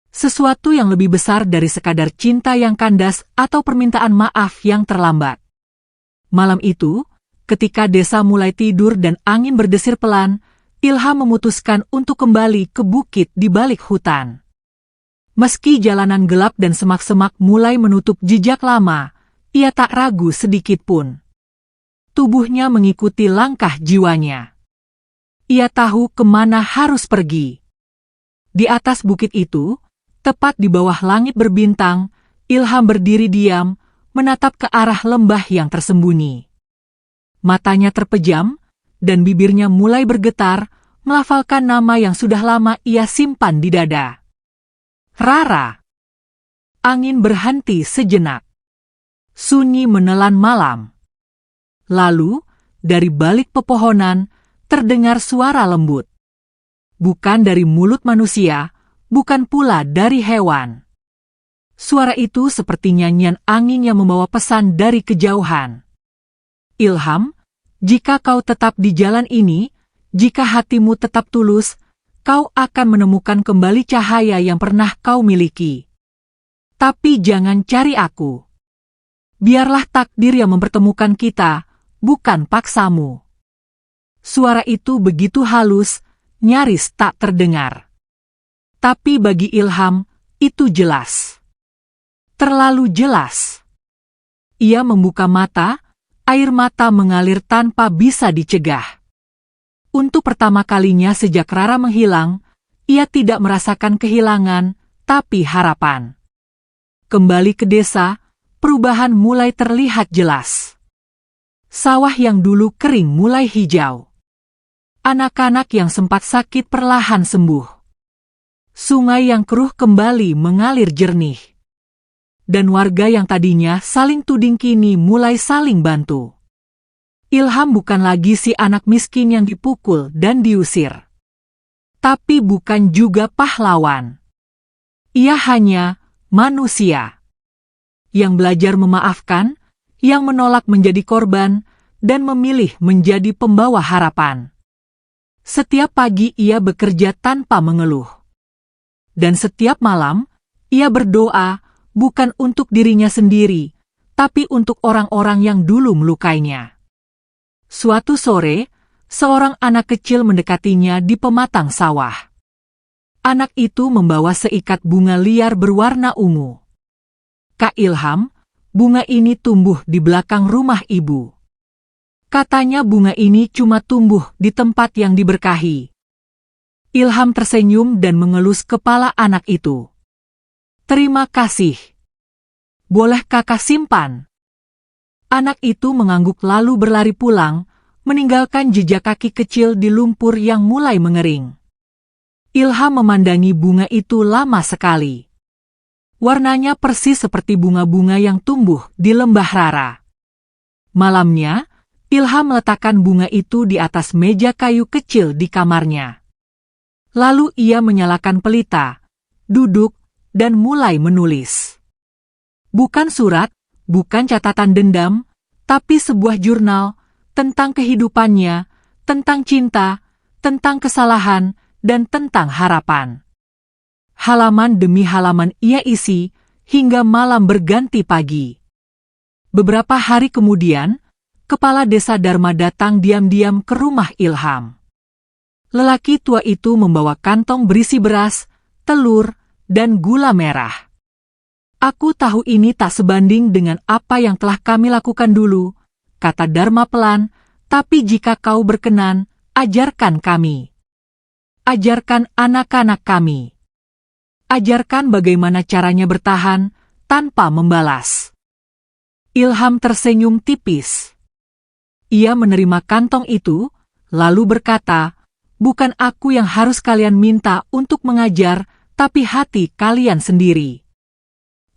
[SPEAKER 1] Sesuatu yang lebih besar dari sekadar cinta yang kandas atau permintaan maaf yang terlambat. Malam itu, ketika desa mulai tidur dan angin berdesir pelan, Ilham memutuskan untuk kembali ke bukit di balik hutan. Meski jalanan gelap dan semak-semak mulai menutup jejak lama, ia tak ragu sedikit pun. Tubuhnya mengikuti langkah jiwanya. Ia tahu kemana harus pergi. Di atas bukit itu, tepat di bawah langit berbintang, Ilham berdiri diam, menatap ke arah lembah yang tersembunyi. Matanya terpejam, dan bibirnya mulai bergetar, melafalkan nama yang sudah lama ia simpan di dada. Rara. Angin berhenti sejenak. Sunyi menelan malam. Lalu, dari balik pepohonan, terdengar suara lembut. Bukan dari mulut manusia, bukan pula dari hewan. Suara itu seperti nyanyian angin yang membawa pesan dari kejauhan. Ilham, jika kau tetap di jalan ini, jika hatimu tetap tulus, kau akan menemukan kembali cahaya yang pernah kau miliki. Tapi jangan cari aku. Biarlah takdir yang mempertemukan kita, bukan paksamu. Suara itu begitu halus, nyaris tak terdengar. Tapi bagi Ilham, itu jelas. Terlalu jelas. Ia membuka mata, air mata mengalir tanpa bisa dicegah. Untuk pertama kalinya sejak Rara menghilang, ia tidak merasakan kehilangan, tapi harapan. Kembali ke desa, perubahan mulai terlihat jelas. Sawah yang dulu kering mulai hijau. Anak-anak yang sempat sakit perlahan sembuh. Sungai yang keruh kembali mengalir jernih. Dan warga yang tadinya saling tuding kini mulai saling bantu. Ilham bukan lagi si anak miskin yang dipukul dan diusir. Tapi bukan juga pahlawan. Ia hanya manusia. Yang belajar memaafkan, yang menolak menjadi korban, dan memilih menjadi pembawa harapan. Setiap pagi ia bekerja tanpa mengeluh. Dan setiap malam, ia berdoa, bukan untuk dirinya sendiri, tapi untuk orang-orang yang dulu melukainya. Suatu sore, seorang anak kecil mendekatinya di pematang sawah. Anak itu membawa seikat bunga liar berwarna ungu. Kak Ilham, bunga ini tumbuh di belakang rumah ibu. Katanya bunga ini cuma tumbuh di tempat yang diberkahi. Ilham tersenyum dan mengelus kepala anak itu. Terima kasih. Boleh kakak simpan? Anak itu mengangguk lalu berlari pulang, meninggalkan jejak kaki kecil di lumpur yang mulai mengering. Ilham memandangi bunga itu lama sekali. Warnanya persis seperti bunga-bunga yang tumbuh di lembah Rara. Malamnya, Ilham meletakkan bunga itu di atas meja kayu kecil di kamarnya. Lalu ia menyalakan pelita, duduk, dan mulai menulis. Bukan surat, bukan catatan dendam, tapi sebuah jurnal tentang kehidupannya, tentang cinta, tentang kesalahan, dan tentang harapan. Halaman demi halaman ia isi, hingga malam berganti pagi. Beberapa hari kemudian, kepala desa Dharma datang diam-diam ke rumah Ilham. Lelaki tua itu membawa kantong berisi beras, telur, dan gula merah. Aku tahu ini tak sebanding dengan apa yang telah kami lakukan dulu, kata Dharma pelan, tapi jika kau berkenan, ajarkan kami. Ajarkan anak-anak kami. Ajarkan bagaimana caranya bertahan tanpa membalas. Ilham tersenyum tipis. Ia menerima kantong itu, lalu berkata, bukan aku yang harus kalian minta untuk mengajar, tapi hati kalian sendiri.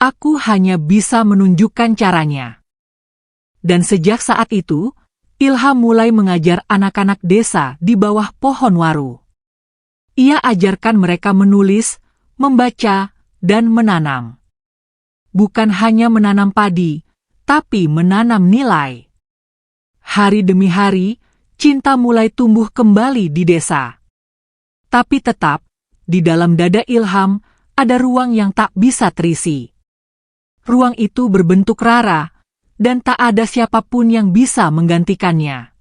[SPEAKER 1] Aku hanya bisa menunjukkan caranya. Dan sejak saat itu, Ilham mulai mengajar anak-anak desa di bawah pohon waru. Ia ajarkan mereka menulis, membaca, dan menanam. Bukan hanya menanam padi, tapi menanam nilai. Hari demi hari, cinta mulai tumbuh kembali di desa. Tapi tetap, di dalam dada Ilham, ada ruang yang tak bisa terisi. Ruang itu berbentuk Rara, dan tak ada siapapun yang bisa menggantikannya.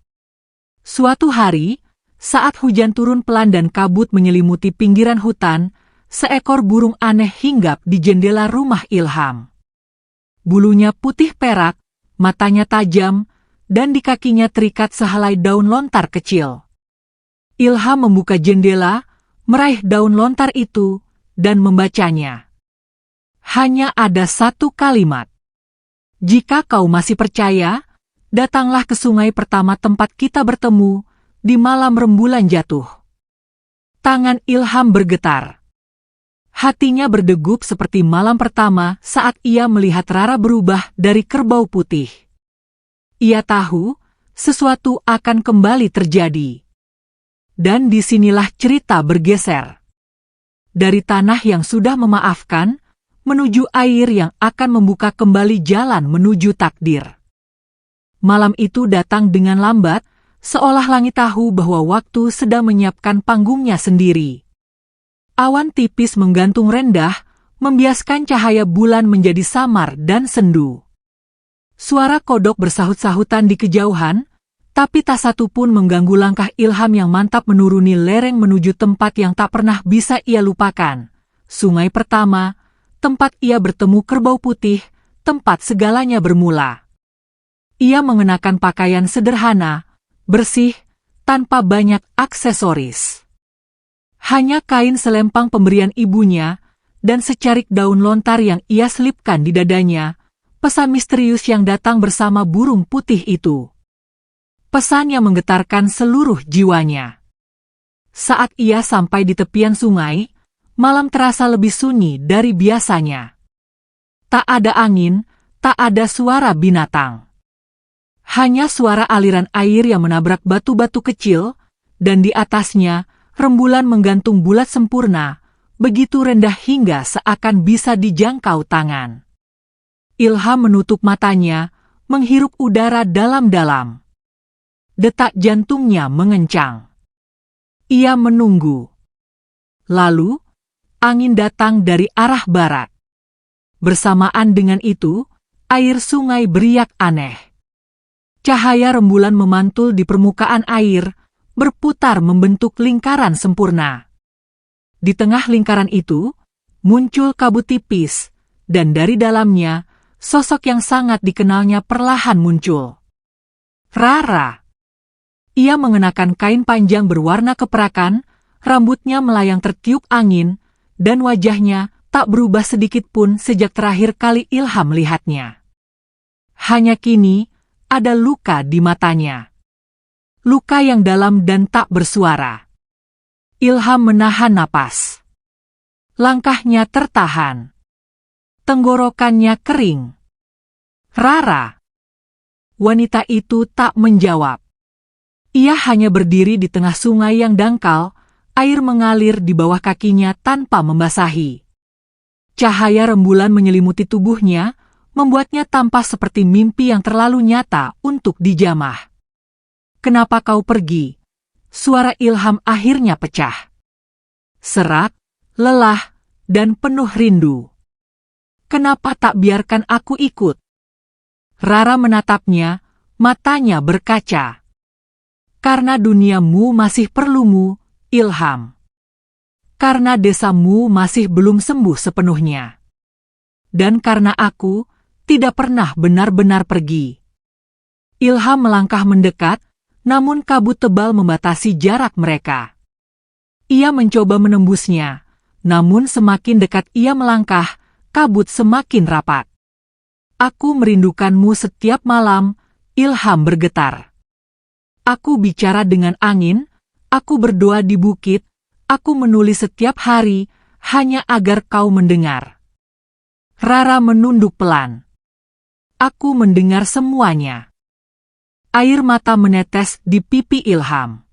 [SPEAKER 1] Suatu hari, saat hujan turun pelan dan kabut menyelimuti pinggiran hutan, seekor burung aneh hinggap di jendela rumah Ilham. Bulunya putih perak, matanya tajam, dan di kakinya terikat sehelai daun lontar kecil. Ilham membuka jendela, meraih daun lontar itu, dan membacanya. Hanya ada satu kalimat. Jika kau masih percaya, datanglah ke sungai pertama tempat kita bertemu, di malam rembulan jatuh. Tangan Ilham bergetar. Hatinya berdegup seperti malam pertama saat ia melihat Rara berubah dari kerbau putih. Ia tahu sesuatu akan kembali terjadi. Dan disinilah cerita bergeser. Dari tanah yang sudah memaafkan, menuju air yang akan membuka kembali jalan menuju takdir. Malam itu datang dengan lambat, seolah langit tahu bahwa waktu sedang menyiapkan panggungnya sendiri. Awan tipis menggantung rendah, membiaskan cahaya bulan menjadi samar dan sendu. Suara kodok bersahut-sahutan di kejauhan, tapi tak satu pun mengganggu langkah Ilham yang mantap menuruni lereng menuju tempat yang tak pernah bisa ia lupakan. Sungai pertama, tempat ia bertemu kerbau putih, tempat segalanya bermula. Ia mengenakan pakaian sederhana, bersih, tanpa banyak aksesoris. Hanya kain selempang pemberian ibunya, dan secarik daun lontar yang ia selipkan di dadanya, pesan misterius yang datang bersama burung putih itu. Pesan yang menggetarkan seluruh jiwanya. Saat ia sampai di tepian sungai, malam terasa lebih sunyi dari biasanya. Tak ada angin, tak ada suara binatang. Hanya suara aliran air yang menabrak batu-batu kecil, dan di atasnya, rembulan menggantung bulat sempurna, begitu rendah hingga seakan bisa dijangkau tangan. Ilham menutup matanya, menghirup udara dalam-dalam. Detak jantungnya mengencang. Ia menunggu. Lalu, angin datang dari arah barat. Bersamaan dengan itu, air sungai beriak aneh. Cahaya rembulan memantul di permukaan air, berputar membentuk lingkaran sempurna. Di tengah lingkaran itu, muncul kabut tipis, dan dari dalamnya, sosok yang sangat dikenalnya perlahan muncul. Rara. Ia mengenakan kain panjang berwarna keperakan, rambutnya melayang tertiup angin, dan wajahnya tak berubah sedikit pun sejak terakhir kali Ilham melihatnya. Hanya kini, ada luka di matanya. Luka yang dalam dan tak bersuara. Ilham menahan napas. Langkahnya tertahan. Tenggorokannya kering. Rara. Wanita itu tak menjawab. Ia hanya berdiri di tengah sungai yang dangkal, air mengalir di bawah kakinya tanpa membasahi. Cahaya rembulan menyelimuti tubuhnya, membuatnya tampak seperti mimpi yang terlalu nyata untuk dijamah. Kenapa kau pergi? Suara Ilham akhirnya pecah. Serak, lelah, dan penuh rindu. Kenapa tak biarkan aku ikut? Rara menatapnya, matanya berkaca. Karena duniamu masih perlumu, Ilham. Karena desamu masih belum sembuh sepenuhnya. Dan karena aku tidak pernah benar-benar pergi. Ilham melangkah mendekat, namun kabut tebal membatasi jarak mereka. Ia mencoba menembusnya, namun semakin dekat ia melangkah, kabut semakin rapat. Aku merindukanmu setiap malam, Ilham bergetar. Aku bicara dengan angin, aku berdoa di bukit, aku menulis setiap hari, hanya agar kau mendengar. Rara menunduk pelan. Aku mendengar semuanya. Air mata menetes di pipi Ilham.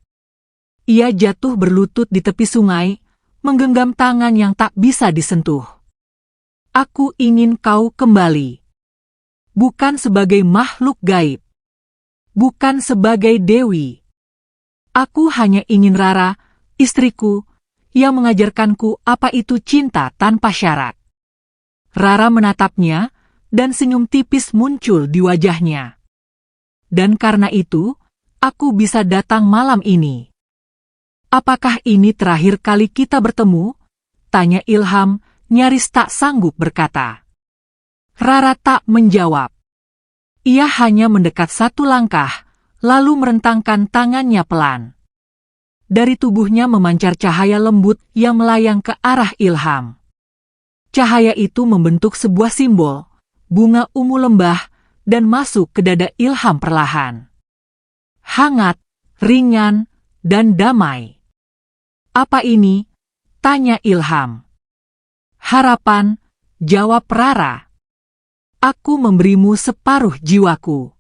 [SPEAKER 1] Ia jatuh berlutut di tepi sungai, menggenggam tangan yang tak bisa disentuh. Aku ingin kau kembali. Bukan sebagai makhluk gaib. Bukan sebagai dewi. Aku hanya ingin Rara, istriku, yang mengajarkanku apa itu cinta tanpa syarat. Rara menatapnya, dan senyum tipis muncul di wajahnya. Dan karena itu, aku bisa datang malam ini. Apakah ini terakhir kali kita bertemu? Tanya Ilham, nyaris tak sanggup berkata. Rara tak menjawab. Ia hanya mendekat satu langkah, lalu merentangkan tangannya pelan. Dari tubuhnya memancar cahaya lembut yang melayang ke arah Ilham. Cahaya itu membentuk sebuah simbol, bunga ungu lembah, dan masuk ke dada Ilham perlahan. Hangat, ringan, dan damai. "Apa ini?" tanya Ilham. "Harapan," jawab Rara. "Aku memberimu separuh jiwaku.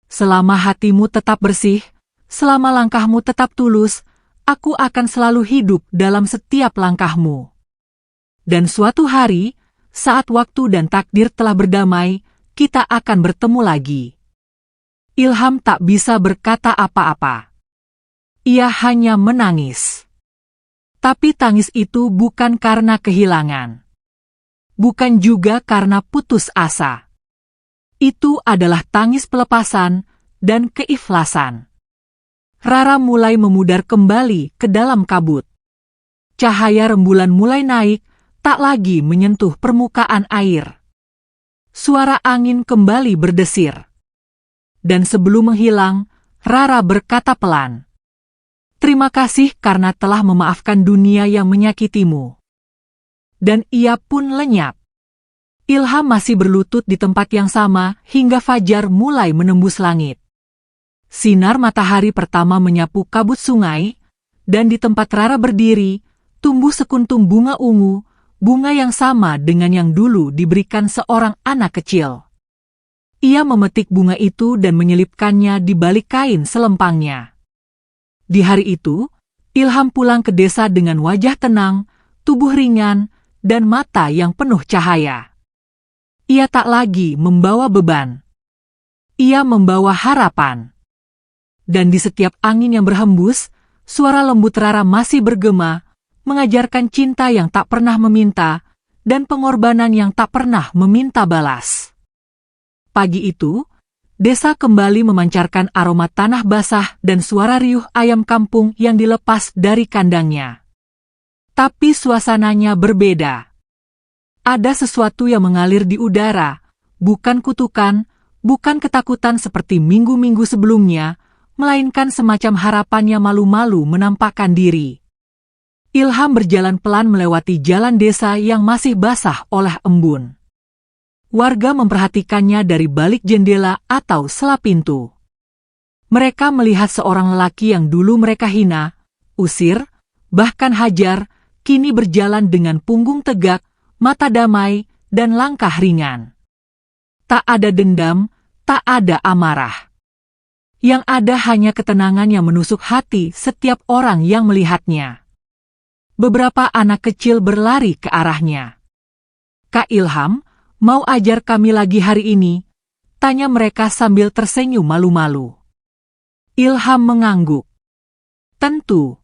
[SPEAKER 1] Selama hatimu tetap bersih, selama langkahmu tetap tulus, aku akan selalu hidup dalam setiap langkahmu. Dan suatu hari, saat waktu dan takdir telah berdamai, kita akan bertemu lagi." Ilham tak bisa berkata apa-apa. Ia hanya menangis. Tapi tangis itu bukan karena kehilangan. Bukan juga karena putus asa. Itu adalah tangis pelepasan dan keikhlasan. Rara mulai memudar kembali ke dalam kabut. Cahaya rembulan mulai naik, tak lagi menyentuh permukaan air. Suara angin kembali berdesir. Dan sebelum menghilang, Rara berkata pelan, "Terima kasih karena telah memaafkan dunia yang menyakitimu." Dan ia pun lenyap. Ilham masih berlutut di tempat yang sama hingga fajar mulai menembus langit. Sinar matahari pertama menyapu kabut sungai, dan di tempat Rara berdiri, tumbuh sekuntum bunga ungu, bunga yang sama dengan yang dulu diberikan seorang anak kecil. Ia memetik bunga itu dan menyelipkannya di balik kain selempangnya. Di hari itu, Ilham pulang ke desa dengan wajah tenang, tubuh ringan, dan mata yang penuh cahaya. Ia tak lagi membawa beban. Ia membawa harapan. Dan di setiap angin yang berhembus, suara lembut Rara masih bergema, mengajarkan cinta yang tak pernah meminta, dan pengorbanan yang tak pernah meminta balas. Pagi itu, desa kembali memancarkan aroma tanah basah dan suara riuh ayam kampung yang dilepas dari kandangnya. Tapi suasananya berbeda. Ada sesuatu yang mengalir di udara, bukan kutukan, bukan ketakutan seperti minggu-minggu sebelumnya, melainkan semacam harapan yang malu-malu menampakkan diri. Ilham berjalan pelan melewati jalan desa yang masih basah oleh embun. Warga memperhatikannya dari balik jendela atau sela pintu. Mereka melihat seorang lelaki yang dulu mereka hina, usir, bahkan hajar, kini berjalan dengan punggung tegak, mata damai, dan langkah ringan. Tak ada dendam, tak ada amarah. Yang ada hanya ketenangan yang menusuk hati setiap orang yang melihatnya. Beberapa anak kecil berlari ke arahnya. "Kak Ilham, mau ajar kami lagi hari ini?" tanya mereka sambil tersenyum malu-malu. Ilham mengangguk. "Tentu.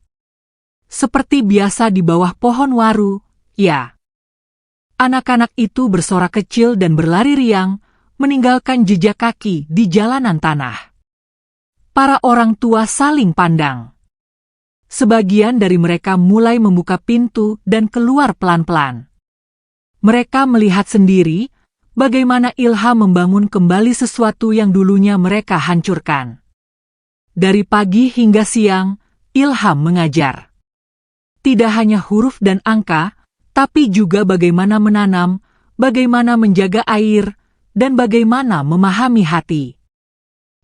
[SPEAKER 1] Seperti biasa di bawah pohon waru, ya." Anak-anak itu bersorak kecil dan berlari riang, meninggalkan jejak kaki di jalanan tanah. Para orang tua saling pandang. Sebagian dari mereka mulai membuka pintu dan keluar pelan-pelan. Mereka melihat sendiri bagaimana Ilham membangun kembali sesuatu yang dulunya mereka hancurkan. Dari pagi hingga siang, Ilham mengajar. Tidak hanya huruf dan angka, tapi juga bagaimana menanam, bagaimana menjaga air, dan bagaimana memahami hati.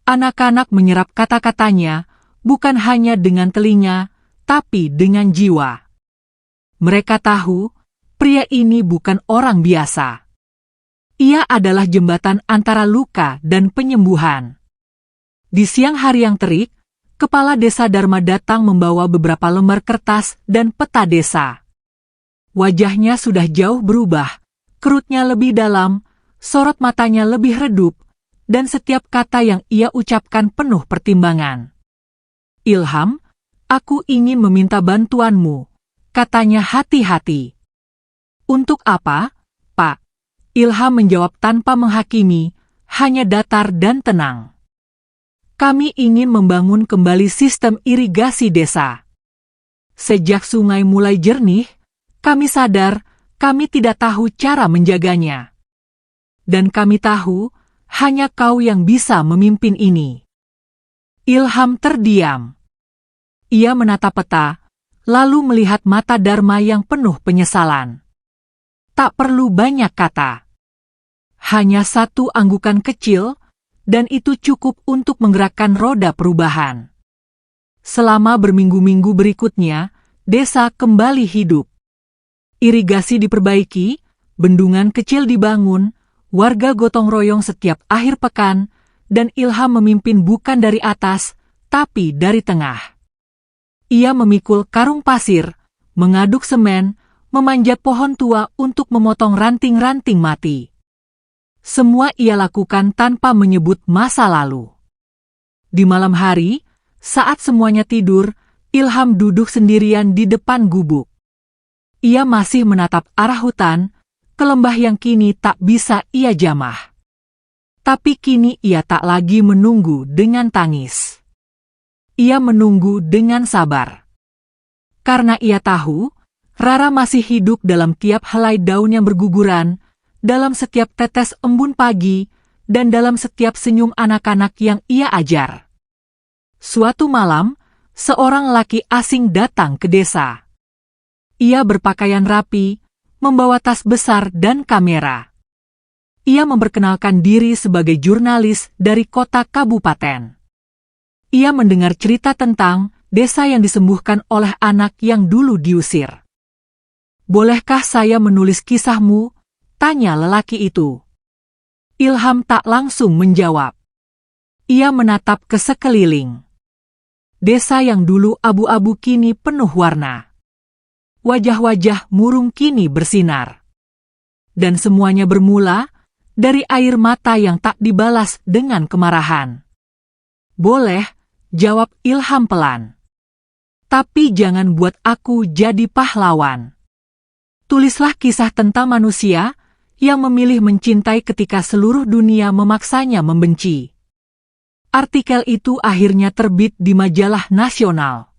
[SPEAKER 1] Anak-anak menyerap kata-katanya, bukan hanya dengan telinga, tapi dengan jiwa. Mereka tahu, pria ini bukan orang biasa. Ia adalah jembatan antara luka dan penyembuhan. Di siang hari yang terik, Kepala Desa Dharma datang membawa beberapa lembar kertas dan peta desa. Wajahnya sudah jauh berubah, kerutnya lebih dalam, sorot matanya lebih redup, dan setiap kata yang ia ucapkan penuh pertimbangan. "Ilham, aku ingin meminta bantuanmu," katanya hati-hati. "Untuk apa, Pak?" Ilham menjawab tanpa menghakimi, hanya datar dan tenang. "Kami ingin membangun kembali sistem irigasi desa. Sejak sungai mulai jernih, kami sadar kami tidak tahu cara menjaganya. Dan kami tahu, hanya kau yang bisa memimpin ini." Ilham terdiam. Ia menatap peta, lalu melihat mata Dharma yang penuh penyesalan. Tak perlu banyak kata. Hanya satu anggukan kecil, dan itu cukup untuk menggerakkan roda perubahan. Selama berminggu-minggu berikutnya, desa kembali hidup. Irigasi diperbaiki, bendungan kecil dibangun, warga gotong royong setiap akhir pekan, dan Ilham memimpin bukan dari atas, tapi dari tengah. Ia memikul karung pasir, mengaduk semen, memanjat pohon tua untuk memotong ranting-ranting mati. Semua ia lakukan tanpa menyebut masa lalu. Di malam hari, saat semuanya tidur, Ilham duduk sendirian di depan gubuk. Ia masih menatap arah hutan, ke lembah yang kini tak bisa ia jamah. Tapi kini ia tak lagi menunggu dengan tangis. Ia menunggu dengan sabar. Karena ia tahu, Rara masih hidup dalam tiap helai daun yang berguguran, dalam setiap tetes embun pagi, dan dalam setiap senyum anak-anak yang ia ajar. Suatu malam, seorang laki asing datang ke desa. Ia berpakaian rapi, membawa tas besar dan kamera. Ia memperkenalkan diri sebagai jurnalis dari kota kabupaten. Ia mendengar cerita tentang desa yang disembuhkan oleh anak yang dulu diusir. "Bolehkah saya menulis kisahmu?" tanya lelaki itu. Ilham tak langsung menjawab. Ia menatap ke sekeliling. Desa yang dulu abu-abu kini penuh warna. Wajah-wajah murung kini bersinar. Dan semuanya bermula dari air mata yang tak dibalas dengan kemarahan. "Boleh," jawab Ilham pelan. "Tapi jangan buat aku jadi pahlawan. Tulislah kisah tentang manusia yang memilih mencintai ketika seluruh dunia memaksanya membenci." Artikel itu akhirnya terbit di majalah nasional.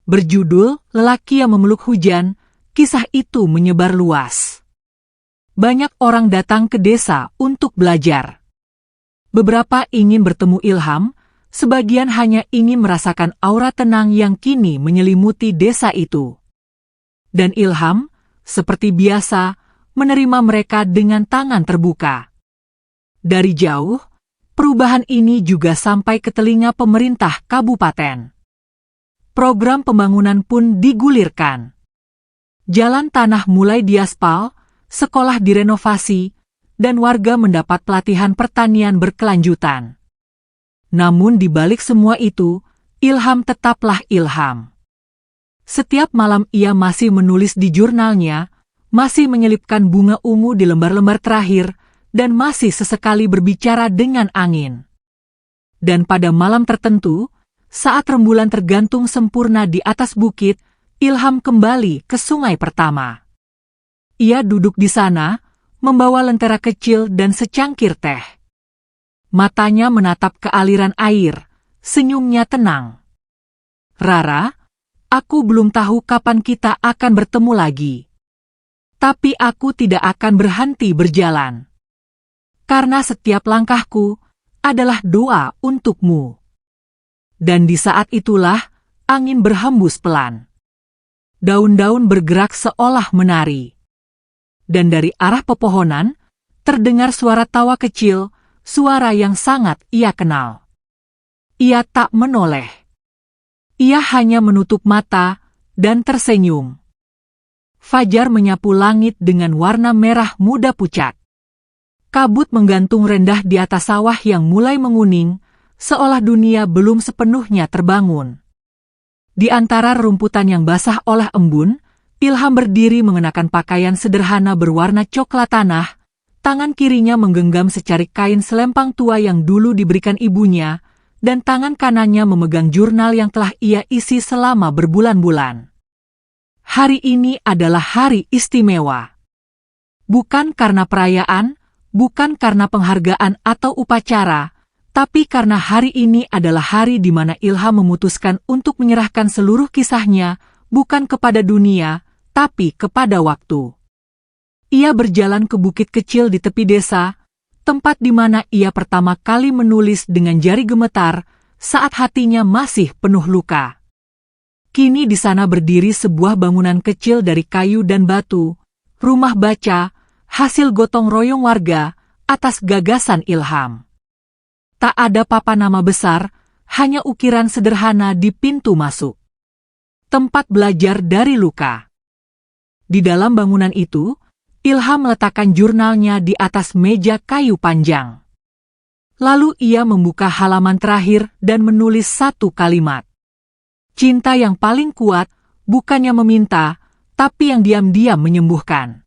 [SPEAKER 1] Berjudul "Lelaki yang Memeluk Hujan", kisah itu menyebar luas. Banyak orang datang ke desa untuk belajar. Beberapa ingin bertemu Ilham, sebagian hanya ingin merasakan aura tenang yang kini menyelimuti desa itu. Dan Ilham, seperti biasa, menerima mereka dengan tangan terbuka. Dari jauh, perubahan ini juga sampai ke telinga pemerintah kabupaten. Program pembangunan pun digulirkan. Jalan tanah mulai diaspal, sekolah direnovasi, dan warga mendapat pelatihan pertanian berkelanjutan. Namun di balik semua itu, Ilham tetaplah Ilham. Setiap malam ia masih menulis di jurnalnya, masih menyelipkan bunga ungu di lembar-lembar terakhir, dan masih sesekali berbicara dengan angin. Dan pada malam tertentu, saat rembulan tergantung sempurna di atas bukit, Ilham kembali ke sungai pertama. Ia duduk di sana, membawa lentera kecil dan secangkir teh. Matanya menatap ke aliran air, senyumnya tenang. "Rara, aku belum tahu kapan kita akan bertemu lagi. Tapi aku tidak akan berhenti berjalan. Karena setiap langkahku adalah doa untukmu." Dan di saat itulah, angin berhembus pelan. Daun-daun bergerak seolah menari. Dan dari arah pepohonan, terdengar suara tawa kecil, suara yang sangat ia kenal. Ia tak menoleh. Ia hanya menutup mata dan tersenyum. Fajar menyapu langit dengan warna merah muda pucat. Kabut menggantung rendah di atas sawah yang mulai menguning, seolah dunia belum sepenuhnya terbangun. Di antara rumputan yang basah oleh embun, Ilham berdiri mengenakan pakaian sederhana berwarna coklat tanah, tangan kirinya menggenggam secarik kain selempang tua yang dulu diberikan ibunya, dan tangan kanannya memegang jurnal yang telah ia isi selama berbulan-bulan. Hari ini adalah hari istimewa. Bukan karena perayaan, bukan karena penghargaan atau upacara, tapi karena hari ini adalah hari di mana Ilham memutuskan untuk menyerahkan seluruh kisahnya, bukan kepada dunia, tapi kepada waktu. Ia berjalan ke bukit kecil di tepi desa, tempat di mana ia pertama kali menulis dengan jari gemetar, saat hatinya masih penuh luka. Kini di sana berdiri sebuah bangunan kecil dari kayu dan batu, rumah baca, hasil gotong royong warga atas gagasan Ilham. Tak ada papan nama besar, hanya ukiran sederhana di pintu masuk. Tempat belajar dari luka. Di dalam bangunan itu, Ilham meletakkan jurnalnya di atas meja kayu panjang. Lalu ia membuka halaman terakhir dan menulis satu kalimat. Cinta yang paling kuat bukannya meminta, tapi yang diam-diam menyembuhkan.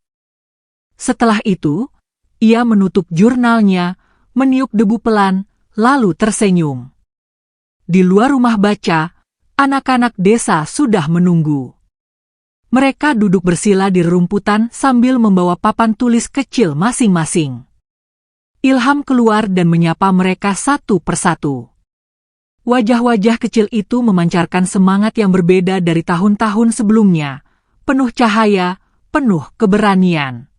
[SPEAKER 1] Setelah itu, ia menutup jurnalnya, meniup debu pelan, lalu tersenyum. Di luar rumah baca, anak-anak desa sudah menunggu. Mereka duduk bersila di rerumputan sambil membawa papan tulis kecil masing-masing. Ilham keluar dan menyapa mereka satu persatu. Wajah-wajah kecil itu memancarkan semangat yang berbeda dari tahun-tahun sebelumnya, penuh cahaya, penuh keberanian.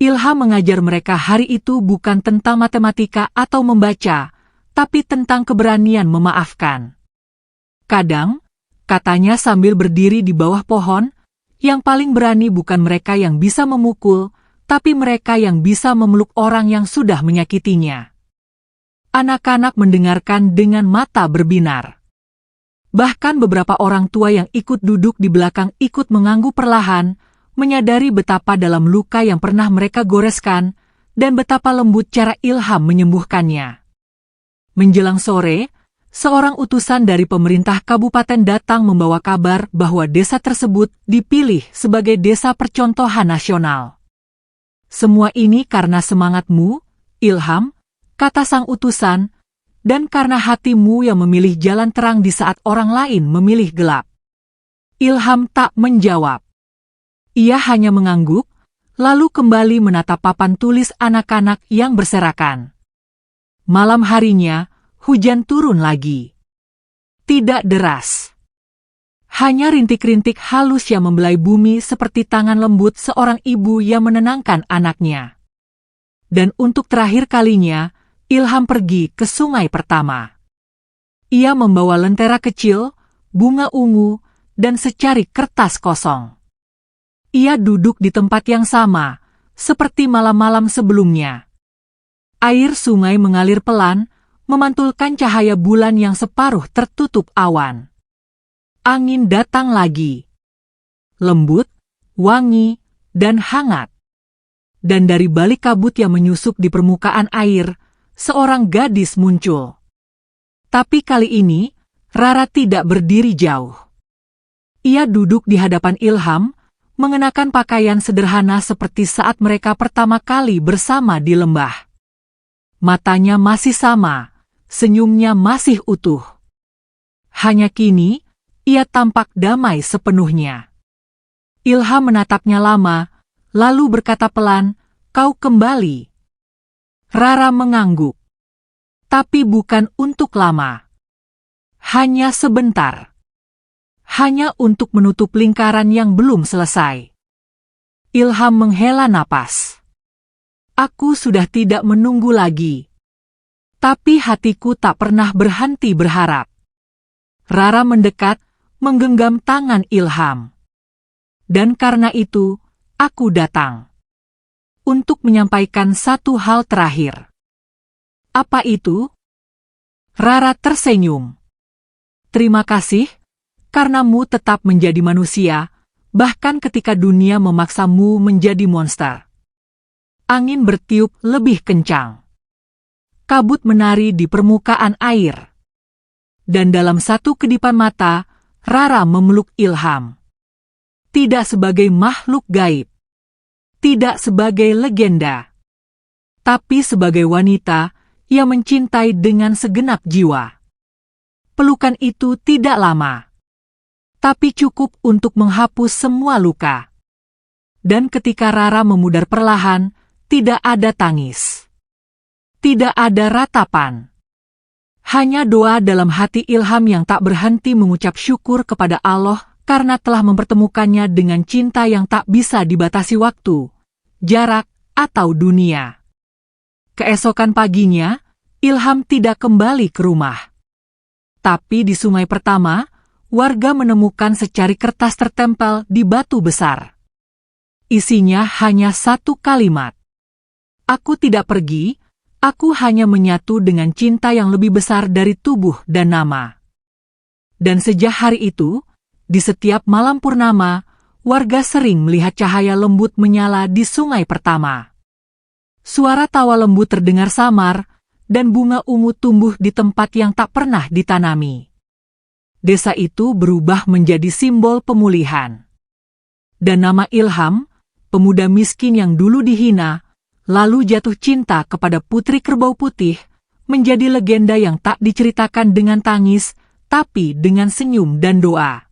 [SPEAKER 1] Ilham mengajar mereka hari itu bukan tentang matematika atau membaca, tapi tentang keberanian memaafkan. Kadang, katanya sambil berdiri di bawah pohon, yang paling berani bukan mereka yang bisa memukul, tapi mereka yang bisa memeluk orang yang sudah menyakitinya. Anak-anak mendengarkan dengan mata berbinar. Bahkan beberapa orang tua yang ikut duduk di belakang ikut mengangguk perlahan, menyadari betapa dalam luka yang pernah mereka goreskan, dan betapa lembut cara Ilham menyembuhkannya. Menjelang sore, seorang utusan dari pemerintah kabupaten datang membawa kabar bahwa desa tersebut dipilih sebagai desa percontohan nasional. Semua ini karena semangatmu, Ilham, kata sang utusan, dan karena hatimu yang memilih jalan terang di saat orang lain memilih gelap. Ilham tak menjawab. Ia hanya mengangguk, lalu kembali menatap papan tulis anak-anak yang berserakan. Malam harinya, hujan turun lagi. Tidak deras. Hanya rintik-rintik halus yang membelai bumi seperti tangan lembut seorang ibu yang menenangkan anaknya. Dan untuk terakhir kalinya, Ilham pergi ke sungai pertama. Ia membawa lentera kecil, bunga ungu, dan secari kertas kosong. Ia duduk di tempat yang sama, seperti malam-malam sebelumnya. Air sungai mengalir pelan, memantulkan cahaya bulan yang separuh tertutup awan. Angin datang lagi. Lembut, wangi, dan hangat. Dan dari balik kabut yang menyusup di permukaan air, seorang gadis muncul. Tapi kali ini, Rara tidak berdiri jauh. Ia duduk di hadapan Ilham, mengenakan pakaian sederhana seperti saat mereka pertama kali bersama di lembah. Matanya masih sama, senyumnya masih utuh. Hanya kini, ia tampak damai sepenuhnya. Ilham menatapnya lama, lalu berkata pelan, "Kau kembali." Rara mengangguk. Tapi bukan untuk lama. Hanya sebentar. Hanya untuk menutup lingkaran yang belum selesai. Ilham menghela napas. Aku sudah tidak menunggu lagi. Tapi hatiku tak pernah berhenti berharap. Rara mendekat, menggenggam tangan Ilham. Dan karena itu, aku datang. Untuk menyampaikan satu hal terakhir. Apa itu? Rara tersenyum. Terima kasih. Karenamu tetap menjadi manusia, bahkan ketika dunia memaksamu menjadi monster. Angin bertiup lebih kencang. Kabut menari di permukaan air. Dan dalam satu kedipan mata, Rara memeluk Ilham. Tidak sebagai makhluk gaib. Tidak sebagai legenda. Tapi sebagai wanita yang mencintai dengan segenap jiwa. Pelukan itu tidak lama. Tapi cukup untuk menghapus semua luka. Dan ketika Rara memudar perlahan, tidak ada tangis. Tidak ada ratapan. Hanya doa dalam hati Ilham yang tak berhenti mengucap syukur kepada Allah karena telah mempertemukannya dengan cinta yang tak bisa dibatasi waktu, jarak, atau dunia. Keesokan paginya, Ilham tidak kembali ke rumah. Tapi di sungai pertama, warga menemukan secari kertas tertempel di batu besar. Isinya hanya satu kalimat. Aku tidak pergi, aku hanya menyatu dengan cinta yang lebih besar dari tubuh dan nama. Dan sejak hari itu, di setiap malam purnama, warga sering melihat cahaya lembut menyala di sungai pertama. Suara tawa lembut terdengar samar, dan bunga ungu tumbuh di tempat yang tak pernah ditanami. Desa itu berubah menjadi simbol pemulihan. Dan nama Ilham, pemuda miskin yang dulu dihina, lalu jatuh cinta kepada Putri Kerbau Putih, menjadi legenda yang tak diceritakan dengan tangis, tapi dengan senyum dan doa.